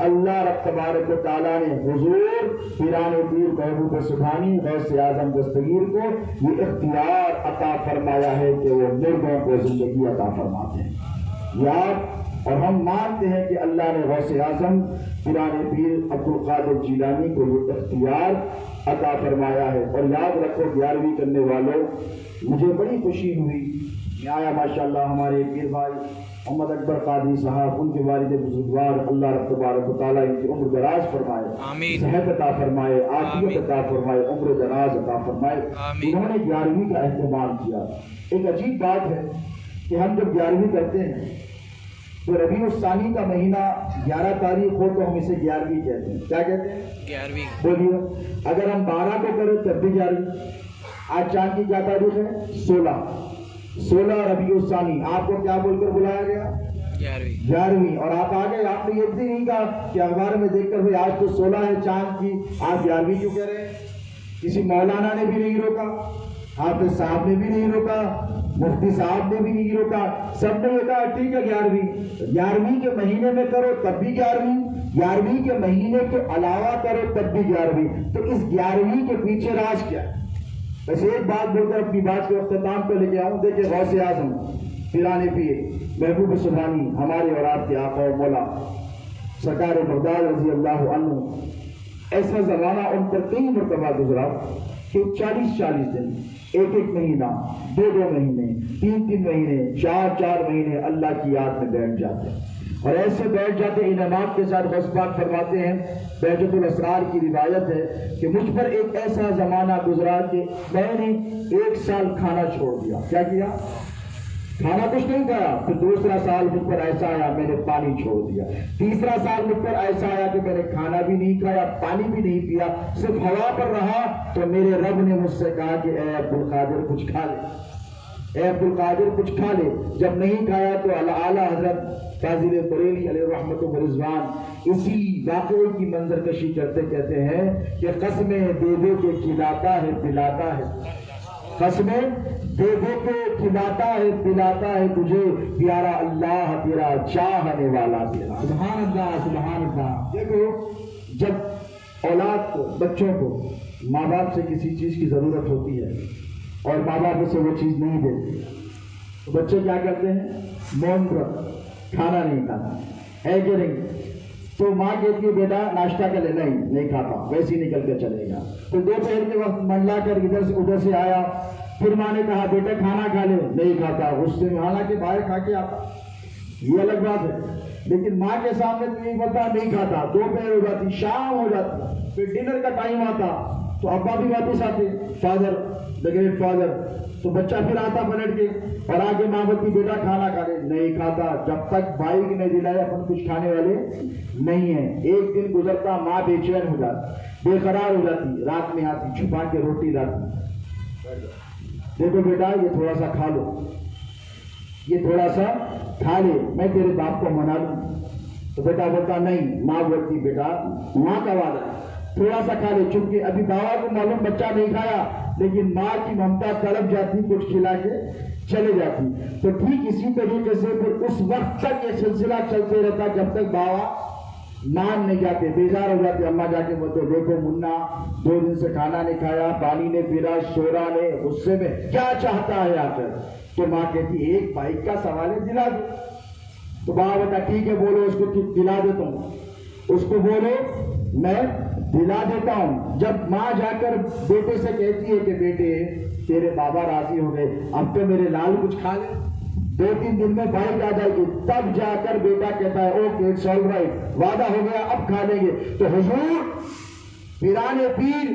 اللہ رب تبارک و تعالیٰ نے حضور پیرانی پیر محبوب سبحانی غوث اعظم دستگیر کو یہ اختیار عطا فرمایا ہے کہ وہ مردوں کو زندگی عطا فرماتے ہیں۔ یاد، اور ہم مانتے ہیں کہ اللہ نے غوث اعظم پیرانی پیر عبد القادر جیلانی کو یہ اختیار عطا فرمایا ہے. اور یاد رکھو 11ویں کرنے والوں، مجھے بڑی خوشی ہوئی میں آیا ماشاءاللہ ہمارے پیر بھائی محمد اکبر قادری صاحب، ان کے والد بزرگوار اللہ رب تبارک و تعالیٰ ان کی عمر دراز فرمائے، آمین، صحت عطا فرمائے، عافیت عطا فرمائے، عمر دراز عطا فرمائے. آمین. انہوں نے 11ویں کا اہتمام کیا. ایک عجیب بات ہے کہ ہم جب 11ویں کرتے ہیں تو ربیع الثانی کا مہینہ 11 تاریخ ہو تو ہم اسے 11ویں کہتے ہیں. کیا کہتے ہیں؟ 11ویں. بولیے. اگر ہم 12 کو کریں تب بھی 11ویں. آج چاند کی کیا تاریخ ہے؟ 16 ربیع الثانی. آپ کو کیا بول کر بلایا گیا؟ 11ویں. اور آپ آگے، آپ نے یہ بھی نہیں کہا کہ اخبار میں دیکھ کر بھائی آج تو 16 ہے چاند کی، آپ 11ویں کیوں کہہ رہے ہیں؟ کسی مولانا نے بھی نہیں روکا، حافظ صاحب نے بھی نہیں روکا، مفتی صاحب نے بھی نہیں روکا. سب نے یہ کہا ٹھیک ہے 11ویں. 11ویں کے مہینے میں کرو تب بھی 11ویں، 11ویں کے مہینے کے علاوہ کرو تب بھی 11ویں. تو اس 11ویں کے پیچھے راز کیا ہے؟ بس ایک بات بول کر اپنی بات کے اختتام پہ لے کے آؤں. دیکھیں غوث اعظم پیران پیر محبوب سبحانی ہمارے اور آپ کے آقا و مولا سرکار بغداد رضی اللہ عنہ، ایسا زمانہ ان پر کئی مرتبہ گزرا کہ 40 دن، ایک مہینہ، 2 مہینے، 3 مہینے، 4 مہینے اللہ کی یاد میں بیٹھ جاتے. اور ایسے بیٹھ جاتے انعامات کے ساتھ. غوث پاک فرماتے ہیں، بہجت الاسرار کی روایت ہے کہ مجھ پر ایک ایسا زمانہ گزرا کہ میں نے 1 سال کھانا چھوڑ دیا. کیا کیا؟ کھانا کچھ نہیں کھایا. پھر دوسرا سال مجھ پر ایسا آیا میں نے پانی چھوڑ دیا. تیسرا سال مجھ پر ایسا آیا کہ میں نے کھانا بھی نہیں کھایا، پانی بھی نہیں پیا، صرف ہوا پر رہا. تو میرے رب نے مجھ سے کہا کہ اے عبدالقادر کچھ کھا لے، اے عبدالقادر کچھ کھا لے. جب نہیں کھایا تو اعلیٰ حضرت فاضل بریلی علیہ رحمت و رضوان اسی واقعے کی منظر کشی کرتے کہتے ہیں کہ قسمیں دے دے کے کھلاتا ہے پلاتا ہے، قسمیں دے دے کے کھلاتا ہے پلاتا ہے تجھے، پیارا اللہ تیرا چاہنے والا تیرا. سبحان اللہ سبحان اللہ. دیکھو جب اولاد کو، بچوں کو ماں باپ سے کسی چیز کی ضرورت ہوتی ہے اور ماں باپ اسے وہ چیز نہیں دیتے تو بچے کیا کرتے ہیں؟ مون پر کھانا نہیں کھاتا ہے کہ نہیں؟ تو ماں کہتی ہے بیٹا ناشتہ کر لے، نہیں کھاتا، ویسے ہی نکل کے چلے گا. تو دوپہر کے وقت منڈلا کر ادھر سے آیا، پھر ماں نے کہا بیٹا کھانا کھا لے، نہیں کھاتا، غصے میں حالانکہ باہر کھا کے آتا. یہ الگ بات ہے. لیکن ماں کے سامنے تو نہیں بتا، نہیں کھاتا. دوپہر ہو جاتی، شام ہو جاتی، پھر ڈنر کا ٹائم آتا تو ابا بھی واپس آتے، فادر دا گریٹ فادر. تو بچہ پھر آتا پلٹ کے اور آگے ماں بولتی بیٹا کھانا کھا لے، نہیں کھاتا. جب تک بھائی کی نہیں دلائے اپن کچھ کھانے والے نہیں ہیں. ایک دن گزرتا، ماں بے چین ہو جاتی، بے قرار ہو جاتی، رات میں آتی چھپا کے روٹی لاتی، دیکھو بیٹا یہ تھوڑا سا کھا لو، یہ تھوڑا سا کھا لے، میں تیرے باپ کو منا لوں. تو بیٹا بولتا نہیں. ماں بولتی بیٹا ماں کا وعدہ ہے، تھوڑا سا کھا لے. چونکہ ابھی بابا کو معلوم بچہ نہیں کھایا، لیکن ماں کی ممتا طلب جاتی، کچھ کھلا کے چلے جاتی. تو ٹھیک اسی طریقے سے پھر اس وقت تک یہ سلسلہ چلتے رہتا جب تک بابا مان نہیں جاتے، بیزار ہو جاتے. اماں جا کے بولتے دیکھو منا 2 دن سے کھانا نہیں کھایا، پانی نے پیرا، شورا نے، غصے میں کیا چاہتا ہے آخر؟ تو ماں کہتی ایک بائک کا سوال ہے، دلا دو. تو بابا بتا ٹھیک ہے بولو، اس کو دلا دیتا ہوں، اس کو بولو میں دلا دیتا ہوں. جب ماں جا کر بیٹے سے کہتی ہے کہ بیٹے تیرے بابا راضی ہو گئے، اب تو میرے لال کچھ کھا لے، 2-3 دن میں بائک آ جائے گی. تب جا کر بیٹا کہتا ہے اوکے اٹس آل رائٹ، وعدہ ہو گیا، اب کھا لیں گے. تو حضور پیران پیر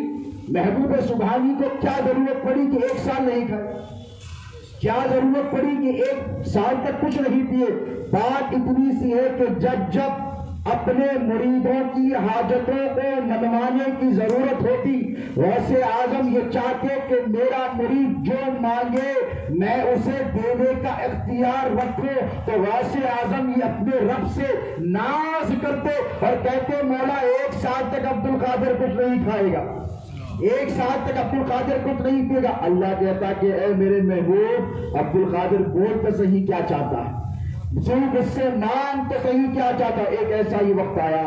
محبوب سبحانی کو کیا ضرورت پڑی کہ 1 سال نہیں کھائے؟ کیا ضرورت پڑی کہ 1 سال تک کچھ نہیں پیے؟ بات اتنی سی ہے کہ جب اپنے مریدوں کی حاجتوں کو منوانے کی ضرورت ہوتی، غوث اعظم یہ چاہتے کہ میرا مرید جو مانگے میں اسے دینے کا اختیار رکھوں. تو غوث اعظم یہ اپنے رب سے ناز کرتے اور کہتے مولا 1 سال تک عبدالقادر کچھ نہیں کھائے گا، 1 سال تک عبدالقادر کچھ نہیں پیے گا. اللہ کہتا کہ اے میرے محبوب عبدالقادر بول تو صحیح کیا چاہتا ہے، تو اس سے مان تو صحیح کیا چاہتا. ایک ایسا ہی وقت آیا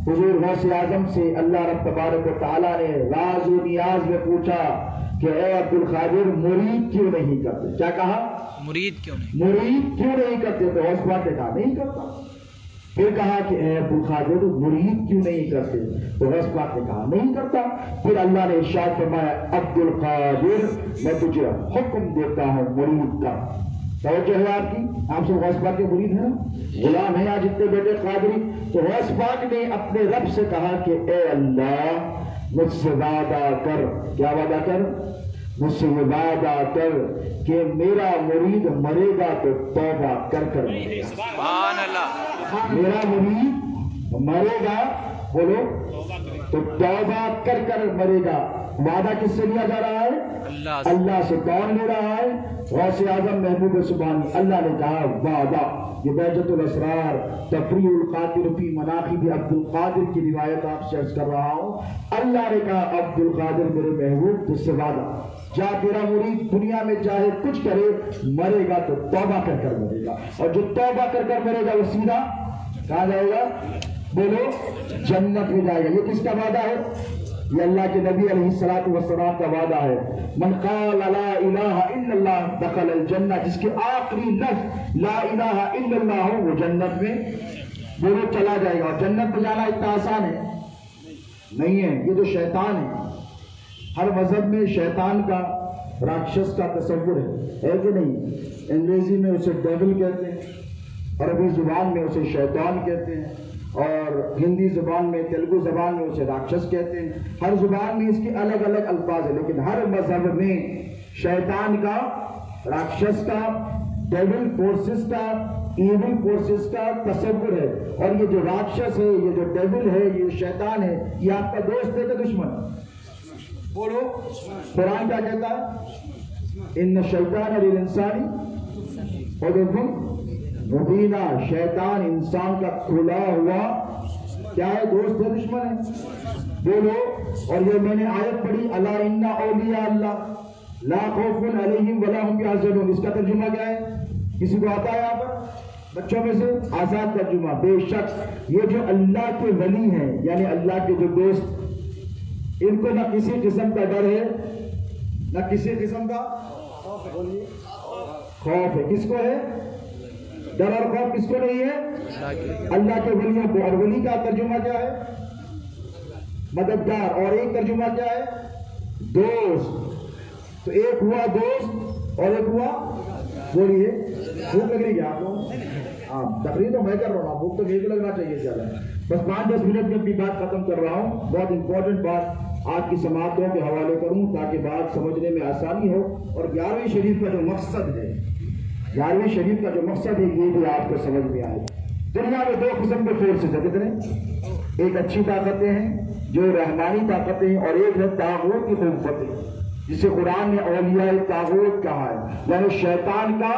حضور غوث اعظم سے اللہ رب تبارک و تعالیٰ نے راز و نیاز میں پوچھا کہ اے عبدالقادر مرید کیوں نہیں کرتے؟ کیا کہا؟ مرید کیوں نہیں کرتے؟ تو غوث پاک نے کہا نہیں کرتا. پھر کہا کہ اے عبد القادر مرید کیوں نہیں کرتے؟ تو غوث پاک نے کہا نہیں کرتا۔ پھر اللہ نے ارشاد فرمایا عبد القادر میں تجھے حکم دیتا ہوں مرید کا۔ توجہ ہے آپ کی، آپ سب غوث پاک کے مرید ہیں، غلام ہیں آج اتنے بیٹے قادری۔ تو غوث پاک نے اپنے رب سے کہا کہ اے اللہ مجھ سے وعدہ کر، کیا وعدہ کر؟ مجھ سے وعدہ کر کہ میرا مرید مرے گا تو توبہ کر کر مرے گا۔ سبحان اللہ۔ میرا مرید مرے گا، بولو، تو توبہ کر کر مرے گا۔ وعدہ کس سے لیا جا رہا ہے؟ اللہ سے۔ کون لے رہا ہے؟ غوث اعظم محبوب سبحانی۔ اللہ نے کہا وعدہ۔ یہ بہجت الاسرار تفریح القادر فی مناقب عبد القادر کی روایت آپ سے عرض کر رہا ہوں۔ اللہ نے کہا عبد القادر میرے محبوب تجھ سے وعدہ، جا تیرا مرید دنیا میں چاہے کچھ کرے، مرے گا تو توبہ کر کر مرے گا، اور جو توبہ کر کر مرے گا وہ سیدھا کہاں جائے گا؟ بولو، جنت میں جائے گا۔ یہ کس کا وعدہ ہے؟ یہ اللہ کے نبی علیہ الصلوۃ والسلام کا وعدہ ہے۔ من قال لا الہ الا اللہ دخل الجنہ، جس کے آخری لفظ لا الہ الا اللہ ہو وہ جنت میں بولو چلا جائے گا۔ اور جنت میں جانا اتنا آسان ہے نہیں ہے، یہ جو شیطان ہے، ہر مذہب میں شیطان کا، راکشس کا تصور ہے کہ نہیں؟ انگریزی میں اسے ڈیول کہتے ہیں، عربی زبان میں اسے شیطان کہتے ہیں، اور ہندی زبان میں، تیلگو زبان میں اسے راکشس کہتے ہیں۔ ہر زبان میں اس کے الگ الگ الفاظ ہیں، لیکن ہر مذہب میں شیطان کا، راکشس کا، ڈیول فورسز کا، ایول فورسز کا تصور ہے۔ اور یہ جو راکشس ہے، یہ جو ڈیول ہے، یہ شیطان ہے، یہ آپ کا دوست ہے کہ دشمن؟ بولو، قرآن کیا کہتا ہے؟ ان الشیطان للانسان عدو مبینہ، شیطان انسان کا کھلا ہوا کیا ہے؟ دوست ہے، دشمن ہے؟ بولو۔ اور یہ میں نے آیت پڑھی الا ان اولیاء اللہ لا خوف علیہم ولا هم یحزنون، اس کا ترجمہ کیا ہے؟ کسی کو آتا ہے یہاں پر بچوں میں سے؟ آزاد ترجمہ، بے شک یہ جو اللہ کے ولی ہیں، یعنی اللہ کے جو دوست، ان کو نہ کسی قسم کا ڈر ہے، نہ کسی قسم کا خوف ہے۔ کس کو ہے ڈر اور خوف؟ کس کو نہیں ہے؟ اللہ کے ولیوں کو۔ اور ولی کا ترجمہ کیا ہے؟ مددگار۔ اور ایک ترجمہ کیا ہے؟ دوست۔ تو ایک ہوا دوست اور ایک ہوا، بولیے، بھوک لگ رہی ہے آپ کو؟ ہاں، تقریر تو میں کر رہا ہوں، بھوک تو ایک لگنا چاہیے زیادہ۔ بس 5-10 منٹ میں اپنی بات ختم کر رہا ہوں۔ بہت امپورٹنٹ بات آج کی سماعتوں کے حوالے کروں تاکہ بات سمجھنے میں آسانی ہو، اور 11ویں شریف کا جو مقصد ہے، 11ویں شریف کا جو مقصد ہے، یہ بھی آپ کو سمجھ میں آئے۔ دنیا میں 2 قسم کے فورسز ہیں، کتنے؟ ایک اچھی طاقتیں ہیں جو رحمانی طاقتیں ہیں، اور ایک ہے طاغوت کی قوتیں، جسے قرآن نے اولیاء طاغوت کہا ہے، یعنی شیطان کا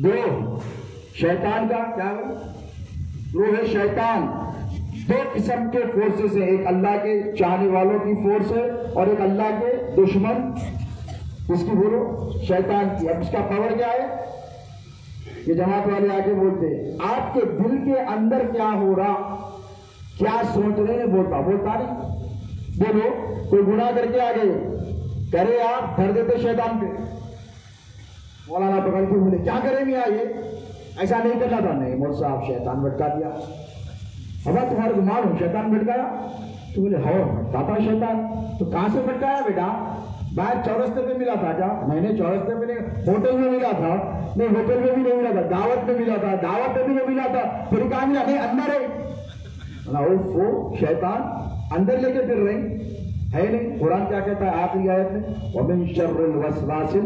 گروہ۔ شیطان کا کیا گروہ ہے؟ شیطان۔ 2 قسم کے فورسز ہیں، ایک اللہ کے چاہنے والوں کی فورس ہے، اور ایک اللہ کے دشمن، اس کی بولو شیطان کی۔ اب اس کا پاور کیا ہے؟ یہ جماعت والے آگے بولتے ہیں آپ کے دل کے اندر کیا ہو رہا، کیا سوچ رہے ہیں، بولتا نہیں۔ بولو، کوئی گناہ کر کے آگے کرے آپ دھر دیتے شیطان پہ۔ مولانا پکڑ کے بولے کیا کریں گے یہ ایسا نہیں کرنا تھا۔ نہیں مول صاحب شیطان بھٹکا دیا۔ اب تمہارے گمان ہو شیطان بھٹکایا؟ تو بولے ہو بھٹکا تھا شیطان۔ تو کہاں سے بھٹکایا بیٹا؟ باہر چورستے پہ ملا تھا کیا؟ میں نے چورستے پہ نہیں، ہوٹل میں ملا تھا۔ نہیں ہوٹل میں بھی نہیں ملا تھا، دعوت میں ملا تھا، دعوت میں بھی نہیں ملا تھا۔ پھر کہاں ملا؟ نہیں اندر ہے۔ وہ شیطان اندر لے کے پھر رہی ہے نہیں۔ قرآن کیا کہتا ہے آخری آیت میں؟ وَمِن شَرِّ الْوَسْوَاسِ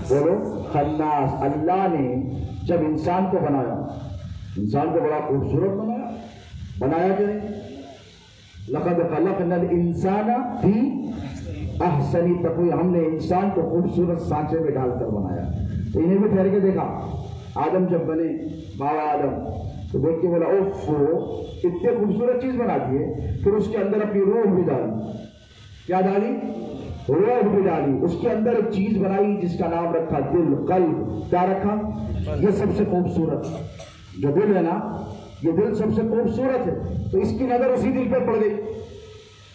بولو خناس۔ اللہ نے جب انسان کو بنایا، انسان کو بڑا خوبصورت بنایا کہ نہیں؟ لَقَدْ خَلَقْنَا الْإِنسَانَ فِي احسن تقویم، ہم نے انسان کو خوبصورت سانچے میں ڈال کر بنایا۔ تو انہیں بھی ٹھہر کے دیکھا، آدم جب بنے، بابا آدم، تو دیکھ کے بولا اوف اتنے خوبصورت چیز بنا دیے۔ پھر اس کے اندر اپنی روح بھی ڈالی۔ کیا ڈالی؟ روح بھی ڈالی۔ اس کے اندر ایک چیز بنائی جس کا نام رکھا دل، قلب۔ کیا رکھا؟ یہ سب سے خوبصورت جو دل ہے نا، یہ دل سب سے خوبصورت ہے۔ تو اس کی نظر اسی دل پر پڑ گئی،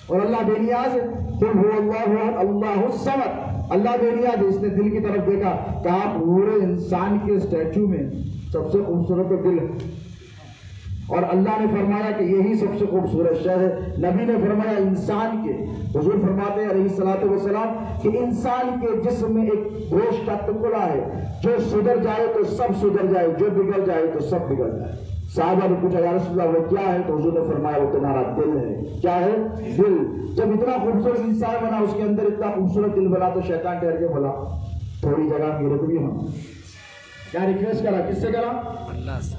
اور اللہ بے نیاز ہے۔ قل هو اللہ احد اللہ الصمد، اللہ بے نیاز ہے۔ اس نے دل کی طرف دیکھا، کہا پورے انسان کے اسٹیچو میں سب سے خوبصورت دل اور اللہ نے فرمایا کہ یہی سب سے خوبصورت شے ہے. نبی نے فرمایا انسان کے، حضور فرماتے ہیں علیہ الصلوۃ والسلام کہ انسان کے جسم میں ایک گوشت کا ٹکڑا ہے، جو سدھر جائے تو سب سدھر جائے، جو بگڑ جائے تو سب بگڑ جائے. صحابہ نے پوچھا یا رسول اللہ وہ کیا ہے؟ تو حضور نے فرمایا وہ تمہارا دل ہے. کیا ہے؟ دل. جب اتنا خوبصورت انسان بنا، اس کے اندر اتنا خوبصورت دل بنا، تو شیطان ٹھہر کے بولا تھوڑی جگہ میرے کو بھی ہم کیا ریکویسٹ کرا؟ کس سے کرا؟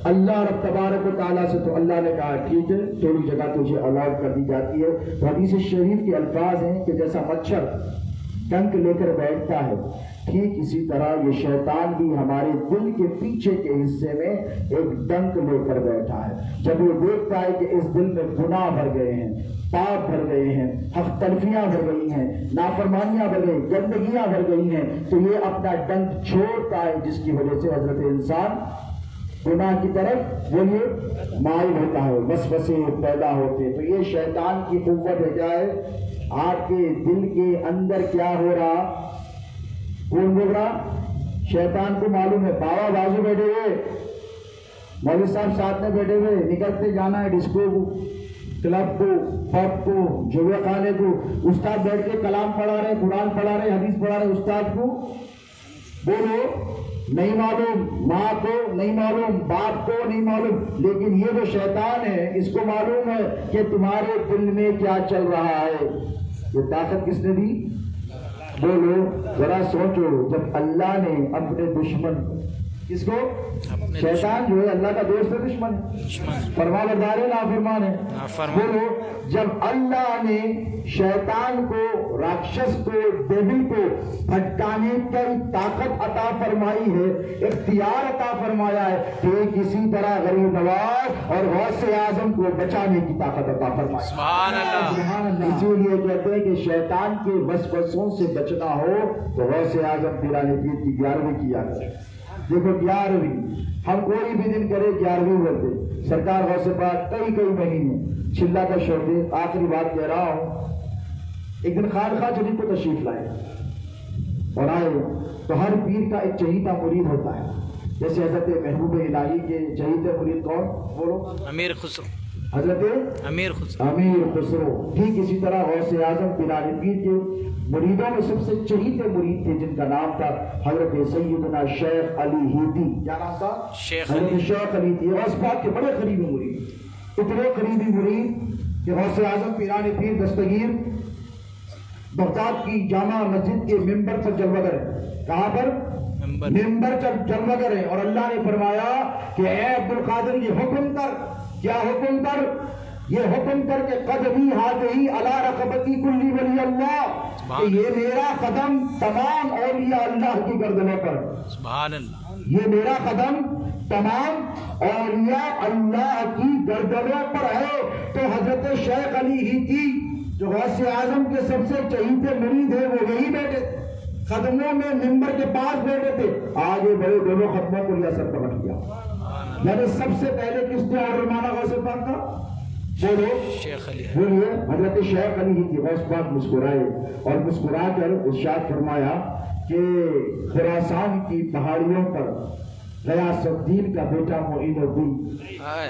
اللہ رب تبارک و تعالیٰ سے. تو اللہ نے کہا ٹھیک ہے تھوڑی جگہ تجھے الاؤ کر دی جاتی ہے. تو حدیث شریف کے الفاظ ہیں کہ جیسا مچھر ڈنک لے کر بیٹھتا ہے، ٹھیک اسی طرح یہ شیطان بھی ہمارے دل کے پیچھے کے حصے میں ایک ڈنک لے کر بیٹھا ہے. جب یہ دیکھتا ہے کہ اس دل میں گناہ بھر گئے ہیں، پاپ بھر گئے ہیں، حق تلفیاں بھر گئی ہیں، نافرمانیاں بھر گئی، گندگیاں بھر گئی ہیں، تو یہ اپنا ڈنک چھوڑتا ہے، جس کی وجہ سے حضرت انسان گناہ کی طرف وہ یہ مائل ہوتا ہے، وسوسے پیدا ہوتے. تو یہ شیطان کی قوت ہے. کیا ہے؟ آپ کے دل کے اندر کیا ہو رہا؟ کون بول رہا؟ شیطان کو معلوم ہے. بابا بازو بیٹھے ہوئے، مولوی صاحب ساتھ میں بیٹھے ہوئے، نکلتے جانا ہے ڈسکو کو، کلب کو، پب کو، جوے خانے کو. استاد بیٹھ کے کلام پڑھا رہے، قرآن پڑھا رہے، حدیث پڑھا رہے. استاد کو بولو نہیں معلوم، ماں کو نہیں معلوم، باپ کو نہیں معلوم، لیکن یہ جو شیطان ہے اس کو معلوم ہے کہ تمہارے دل میں کیا چل رہا ہے. یہ طاقت کس نے دی؟ بولو ذرا سوچو. جب اللہ نے اپنے دشمن، کس کو؟ شیطان جو ہے اللہ کا دوست ہے، دشمن ہے، فرمانبردار ہے، نافرمان ہے. بولو جب اللہ نے شیطان کو، راکشس کو، ڈیوی کو بھٹکانے کی طاقت عطا فرمائی ہے، اختیار عطا فرمایا ہے، تو کسی طرح غریب نواز اور غوث اعظم کو بچانے کی طاقت عطا فرمائی. سبحان اللہ. اسی لیے کہتے ہیں کہ شیطان کے وسوسوں سے بچنا ہو تو غوث اعظم پیران پیر کی 11ویں کیا کرے. دیکھو 11ویں ہم کوئی بھی دن کرے 11ویں بولتے. سرکار غوث پاک کئی مہینے چلا کا شوقے. آخری بات کہہ رہا ہوں، ایک دن خانقاہ شریف کو تشریف لائے اور آئے تو ہر پیر کا ایک چہیتا مرید ہوتا ہے. جیسے حضرت محبوب الہی کے چہیتے مرید کون؟ بولو. امیر خسرو. حضرت امیر خسرو. ٹھیک اسی طرح غوث اعظم پیران پیر کے مریدوں میں سب سے چہیتے مرید تھے جن کا نام تھا حضرت سیدنا شیخ علی ہیتی. کیا نام تھا؟ حضرت شیخ علی تھی. غوث پاک کے بڑے قریبی مرید، اتنے قریبی مرید کہ غوث اعظم پیران پیر دستگیر بغداد کی جامع مسجد کے ممبر پر جلوہ گر ہے. کہاں پر؟ ممبر پر جلوہ گر ہے. اور اللہ نے فرمایا کہ اے عبد القادر یہ حکم کر. کیا حکم کر؟ یہ حکم کر کے قدمی ہاتھی علی رقبتی کلی ولی اللہ، کہ یہ میرا قدم تمام اولیاء اللہ کی گردنوں پر. سبحان اللہ. یہ میرا قدم تمام اولیاء اللہ کی گردنوں پر ہے. تو حضرت شیخ علی ہیتی جو غوث اعظم کے سب سے چہیتے مرید ہیں وہ یہی بیٹھے قدموں میں ممبر کے پاس بیٹھے تھے. آگے بڑے دونوں ختموں کو ریاست پر رکھ دیا. یعنی سب سے پہلے کس نے آرڈر مانا غوث پاک کا؟ بولو بولیے. حضرت شیخ علی ہی کی. غوث پاک مسکرائے اور مسکرا کر ارشاد فرمایا کہ خراسان کی پہاڑیوں پر غیاث الدین کا بیٹا معین الدین.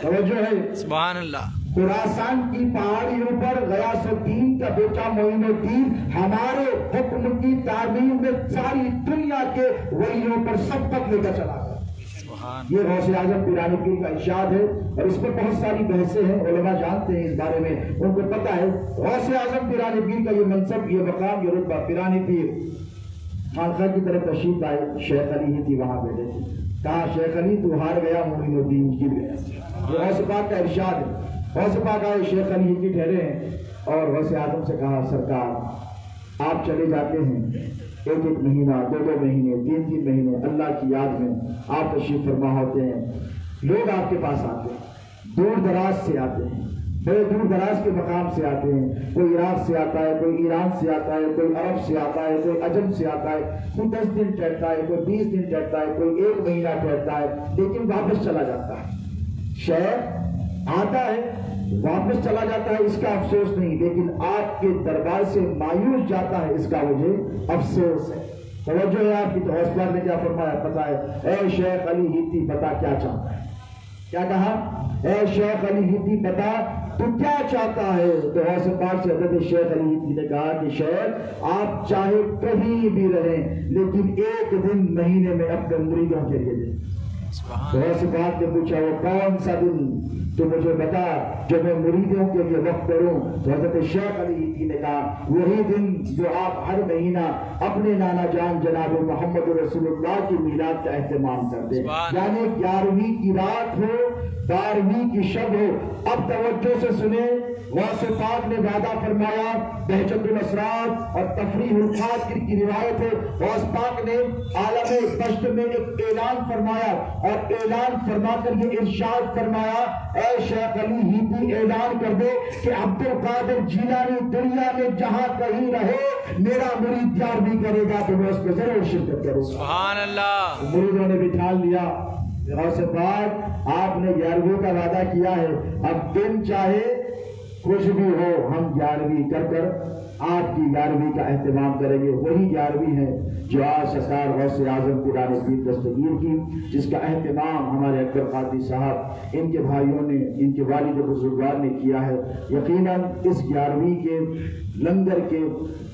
توجہ ہے. سبحان اللہ. خراسان کی پہاڑیوں پر غیاث الدین کا بیٹا معین الدین ہمارے حکم کی تعمیر میں ساری دنیا کے ولیوں پر سبقت لے کر چلا گیا. یہ غوث اعظم پیران پیر کا ارشاد ہے اور اس پر بہت ساری بحثیں ہیں. علماء جانتے ہیں اس بارے میں، ان کو پتہ ہے غوث اعظم پیران پیر کا یہ منصب، یہ مقام، یہ رتبہ. پیران پیر خانقاہ کی طرف تشریف آئے. شیخ علی ہی تھی وہاں بیٹھے تھے. کہا شیخ علی تو ہار گیا، معین الدین گر گیا. یہ غوث پاک کا ارشاد ہے. غوث پاک آئے، شیخ علی ہی ٹھہرے ہیں اور غوث اعظم سے کہا سرکار آپ چلے جاتے ہیں ایک مہینہ، 2 مہینے، 3 مہینے اللہ کی یاد میں آپ تشریف فرما ہوتے ہیں. لوگ آپ کے پاس آتے ہیں، دور دراز سے آتے ہیں، بڑے دور دراز کے مقام سے آتے ہیں. کوئی عراق سے آتا ہے، کوئی ایران سے آتا ہے، کوئی عرب سے آتا ہے، کوئی عجم سے آتا ہے. کوئی 10 دن ٹھہرتا ہے، کوئی 20 دن ٹھہرتا ہے، کوئی 1 مہینہ ٹھہرتا ہے، لیکن واپس چلا جاتا ہے. شیخ آتا ہے واپس چلا جاتا ہے، اس کا افسوس نہیں، لیکن آپ کے دربار سے مایوس جاتا ہے، اس کا مجھے افسوس ہے. توجہ ہے آپ کی. تو غوث پاک نے کیا فرمایا پتہ ہے؟ اے شیخ علی ہیتی بتا کیا چاہتا ہے. کیا کہا؟ اے شیخ علی ہندی بتا تو کیا چاہتا ہے؟ تو غوث پاک سے حضرت شیخ علی ہندی نے کہا کہ شیخ آپ چاہے کہیں بھی رہیں لیکن ایک دن مہینے میں اپنے مریدوں کے لیے دیں۔ تو غوث پاک نے پوچھا وہ کون سا دن تو مجھے بتا جو میں مریدوں کے لیے وقت کروں؟ تو حضرت شیخ علی ہندی نے کہا وہی دن جو آپ ہر مہینہ اپنے نانا جان جناب محمد رسول اللہ کی میلاد کا اہتمام کرتے، یعنی 11ویں کی رات ہو 12ویں کی شب ہو۔ اب توجہ سے سنیں، غوث پاک نے وعدہ فرمایا، بہجت الاسرار اور تفریح الخاطر کی روایت ہے، غوث پاک نے عالم بشت میں ایک اعلان فرمایا اور اعلان فرما کر یہ ارشاد فرمایا، اے شیخ علی ہندی اعلان کر دے کہ عبد القادر جیلانی دنیا میں جہاں کہیں رہے میرا مرید 11ویں کرے گا تو میں اس پہ ضرور شرکت کروں گا۔ سبحان اللہ۔ مریدوں نے بٹھا لیا، غوث پاک آپ نے 11ویں کا وعدہ کیا ہے، اب دن چاہے کچھ بھی ہو ہم 11ویں کر کر آپ کی 11ویں کا اہتمام کریں گے۔ وہی 11ویں ہے جو آج سرکار غوث اعظم پیران پیر دستگیر کی، جس کا اہتمام ہمارے اکبر قادری صاحب ان کے بھائیوں نے، ان کے والد بزرگوار نے کیا ہے۔ یقیناً اس 11ویں کے لنگر کے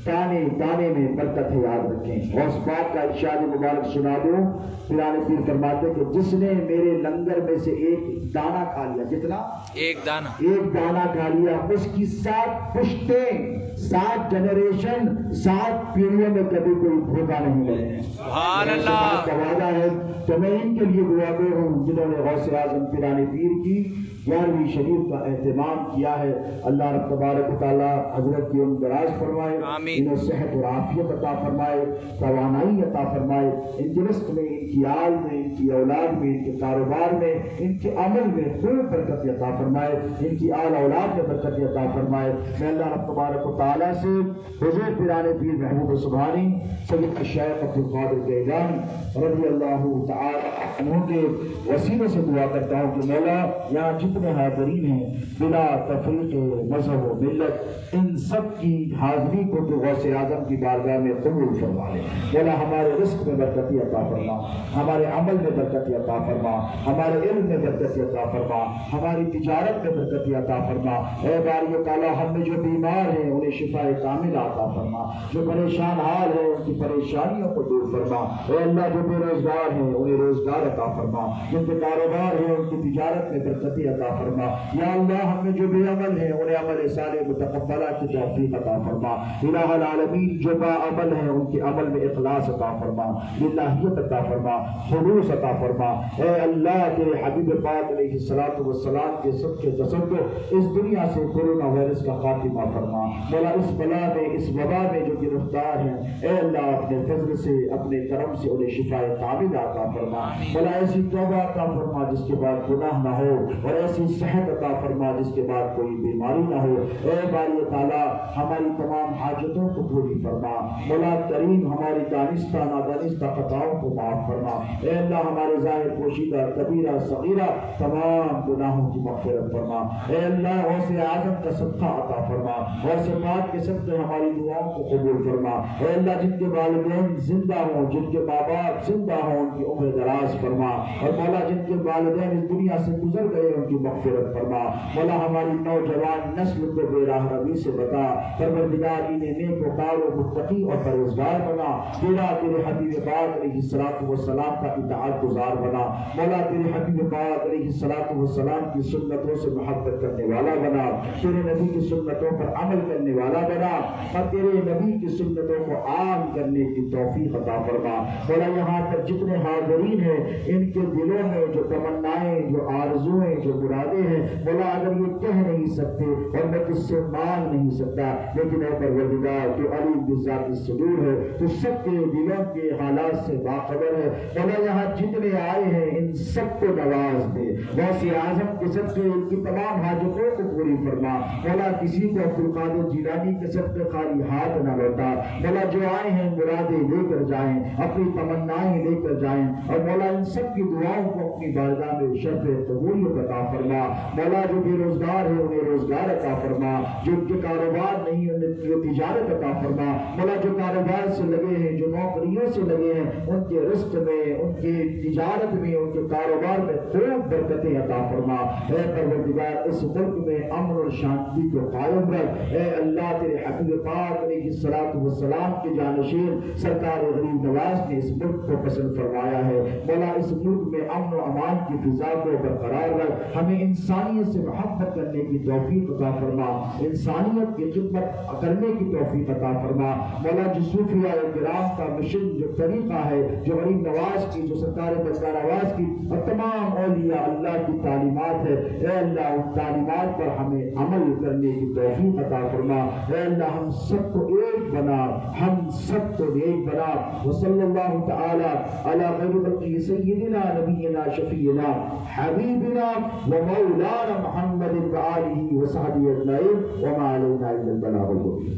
تانے تانے میں برکت ہے، یاد رکھیں۔ غوث پاک کا ارشاد مبارک سنا دوں، پیران پیر فرماتے کہ جس نے میرے لنگر میں سے ایک دانہ کھا لیا، کتنا؟ ایک دانہ کھا لیا، اس کی 7 پشتیں 7 جنریشن 7 پیڑھیوں میں کبھی کوئی بھوکا نہیں رہے۔ سبحان اللہ کا وعدہ ہے تو میں ان کے لیے دعا گو ہوں جنہوں نے غوث اعظم پیران پیر کی 11ویں شریف کا اہتمام کیا ہے۔ اللہ رب تبارک و تعالی حضرت کی عمر دراز فرمائے، انہیں صحت اور عافیت عطا فرمائے، توانائی عطا فرمائے، ان کے رزق میں، ان کی آل میں، ان کی اولاد میں، ان کے کاروبار میں، ان کے عمل میں خوب برکت عطا فرمائے، ان کی آل اولاد میں برکت عطا فرمائے۔ میں اللہ رب تبارک و تعالی سے حضور پیران پیر محبوب سبحانی سید الشیخ عبد القادر گیلانی رضی اللہ تعالی عنہ کے وسیلے سے دعا کرتا ہوں کہ مولا یہاں جتنے حاضرین ہیں بلا تفریق مذہب و ملت، ان سب کی حاضری کو تو غوث اعظم کی بارگاہ میں قبول فرما لے۔ مولا ہمارے رزق میں برکتی عطا فرما، ہمارے عمل میں برکتی عطا فرما، ہمارے علم میں برکتی عطا فرما، ہماری تجارت میں برکتی عطا فرما۔ اے باری تعالیٰ ہم میں جو بیمار ہیں انہیں شفا کاملہ عطا فرما، جو پریشان حال ہیں ان کی پریشانیوں کو دور فرما۔ اے اللہ جو بے روزگار ہیں انہیں روزگار عطا فرما، جن کے کاروبار ہیں ان کی تجارت میں برکتی عطا فرما۔ یا اللہ ہم میں جو بے عمل ہیں انہیں عمل صالح متقبلہ کی توفیق عطا فرما۔ الہ العالمین جو با عمل ہیں ان کے عمل میں اخلاص عطا فرما، للہیت عطا فرما، خلوص عطا فرما۔ اے اللہ تیرے حبیب پاک علیہ الصلوۃ والسلام کے صدقے تصدق اس دنیا سے کورونا وائرس کا خاتمہ فرما۔ مولا اس بلا میں، اس وبا میں جو گرفتار ہیں اے اللہ اپنے فضل سے، اپنے کرم سے انہیں شفا کاملہ عطا فرما۔ مولا ایسی توبہ عطا فرما جس کے بعد گناہ نہ ہو، اور ایسی صحت عطا فرما جس کے بعد کوئی بیماری نہ ہو۔ اے باری تعالیٰ ہماری تمام حاجتوں کو پوری فرما۔ مولا کریم ہماری دانستہ نادانستہ خطاؤں کو معاف فرما۔ اے اللہ ہمارے ظاہر پوشیدہ کبیرہ صغیرہ تمام گناہوں کی مغفرت فرما۔ اے اللہ غوث اعظم کا صدقہ عطا فرما، غوث پاک کے صدقے ہماری دعاؤں کو قبول فرما۔ اے اللہ جن کے والدین زندہ ہوں، جن کے ماں باپ زندہ ہوں ان کی عمر دراز فرما، اور مولا جن کے والدین اس دنیا سے گزر گئے ان کی مغفرت فرما۔ مولا ہماری نوجوان نسل کو بے راہ روی سے بتا، پروردگار انہیں نیک وکار و متقی اور پرہیزگار بنا۔ تیرے حبیب پاک علیہ الصلوۃ والسلام کا اطاعت گزار بنا۔ مولا تیرے حبیب پاک علیہ الصلوۃ والسلام کی سنتوں سے محبت کرنے والا بنا، تیرے نبی کی سنتوں پر عمل کرنے والا بنا، اور تیرے نبی کی سنتوں کو عام کرنے کی توفیق عطا فرما۔ مولا یہاں پر جتنے حاضرین ہیں ان کے دلوں میں جو تمنائیں، جو آرزویں، جو مرادیں ہیں مولا اگر یہ کہہ نہیں سکتے اور میں تجھ سے مانگ نہیں سکتا، لیکن اے پروردگار تو علیم بذات الصدور ہے، تو سب کے دلوں کے حالات سے باخبر ہے۔ مولا یہاں جتنے آئے ہیں ان سب کو نواز دے، غوث اعظم کے صدقے ان کی تمام حاجتوں کو پوری فرما۔ مولا کسی کو عبد القادر جیلانی کے صدقے خالی ہاتھ نہ لوٹا۔ مولا جو آئے ہیں مرادیں لے کر جائیں، اپنی تمنائیں لے کر جائیں، اور مولا ان سب کی دعاؤں کو اپنی بارگاہ میں شرف قبولیت عطا فرما۔ مولا جو بے روزگار ہے انہیں روزگار عطا فرما، جو ان کے کاروبار نہیں انہیں تجارت عطا فرما مولا، جو کاروبار سے لگے ہیں، جو نوکریوں سے لگے ہیں، ان کے رزق میں، ان کی تجارت میں، ان کے کاروبار میں خوب برکتیں عطا فرما۔ اے پروردگار اس ملک میں امن اور شانتی کو قائم رکھ۔ اے اللہ تیرے حبیب پاک علیہ الصلوۃ والسلام کے جانشین سرکار غریب نواز نے اس ملک کو پسند فرمایا ہے مولا، اس ملک میں امن و امان کی فضا کو برقرار رکھ، ہمیں انسانیت سے محبت کرنے کی توفیق عطا فرما، انسانیت کی خدمت کرنے کی توفیق عطا فرما مولا۔ جو صوفیاء کرام کا مشن، جو طریقہ ہے، جو غریب نواز کی، جو سرکار بندہ نواز کی اور تمام اولیاء اللہ کی تعلیمات ہے، اے اللہ ان تعلیمات پر ہمیں عمل کرنے کی توفیق عطا فرما۔ اے اللہ ہم سب کو ایک بنا، ہم سب کو ایک بنا۔ وصلی اللہ تعالی علی خیر خلقہ سیدنا نبینا شفیعنا حبیبنا ومولانا محمد وآلہ وصحبہ اجمعین، وما علینا الا البلاغ المبین۔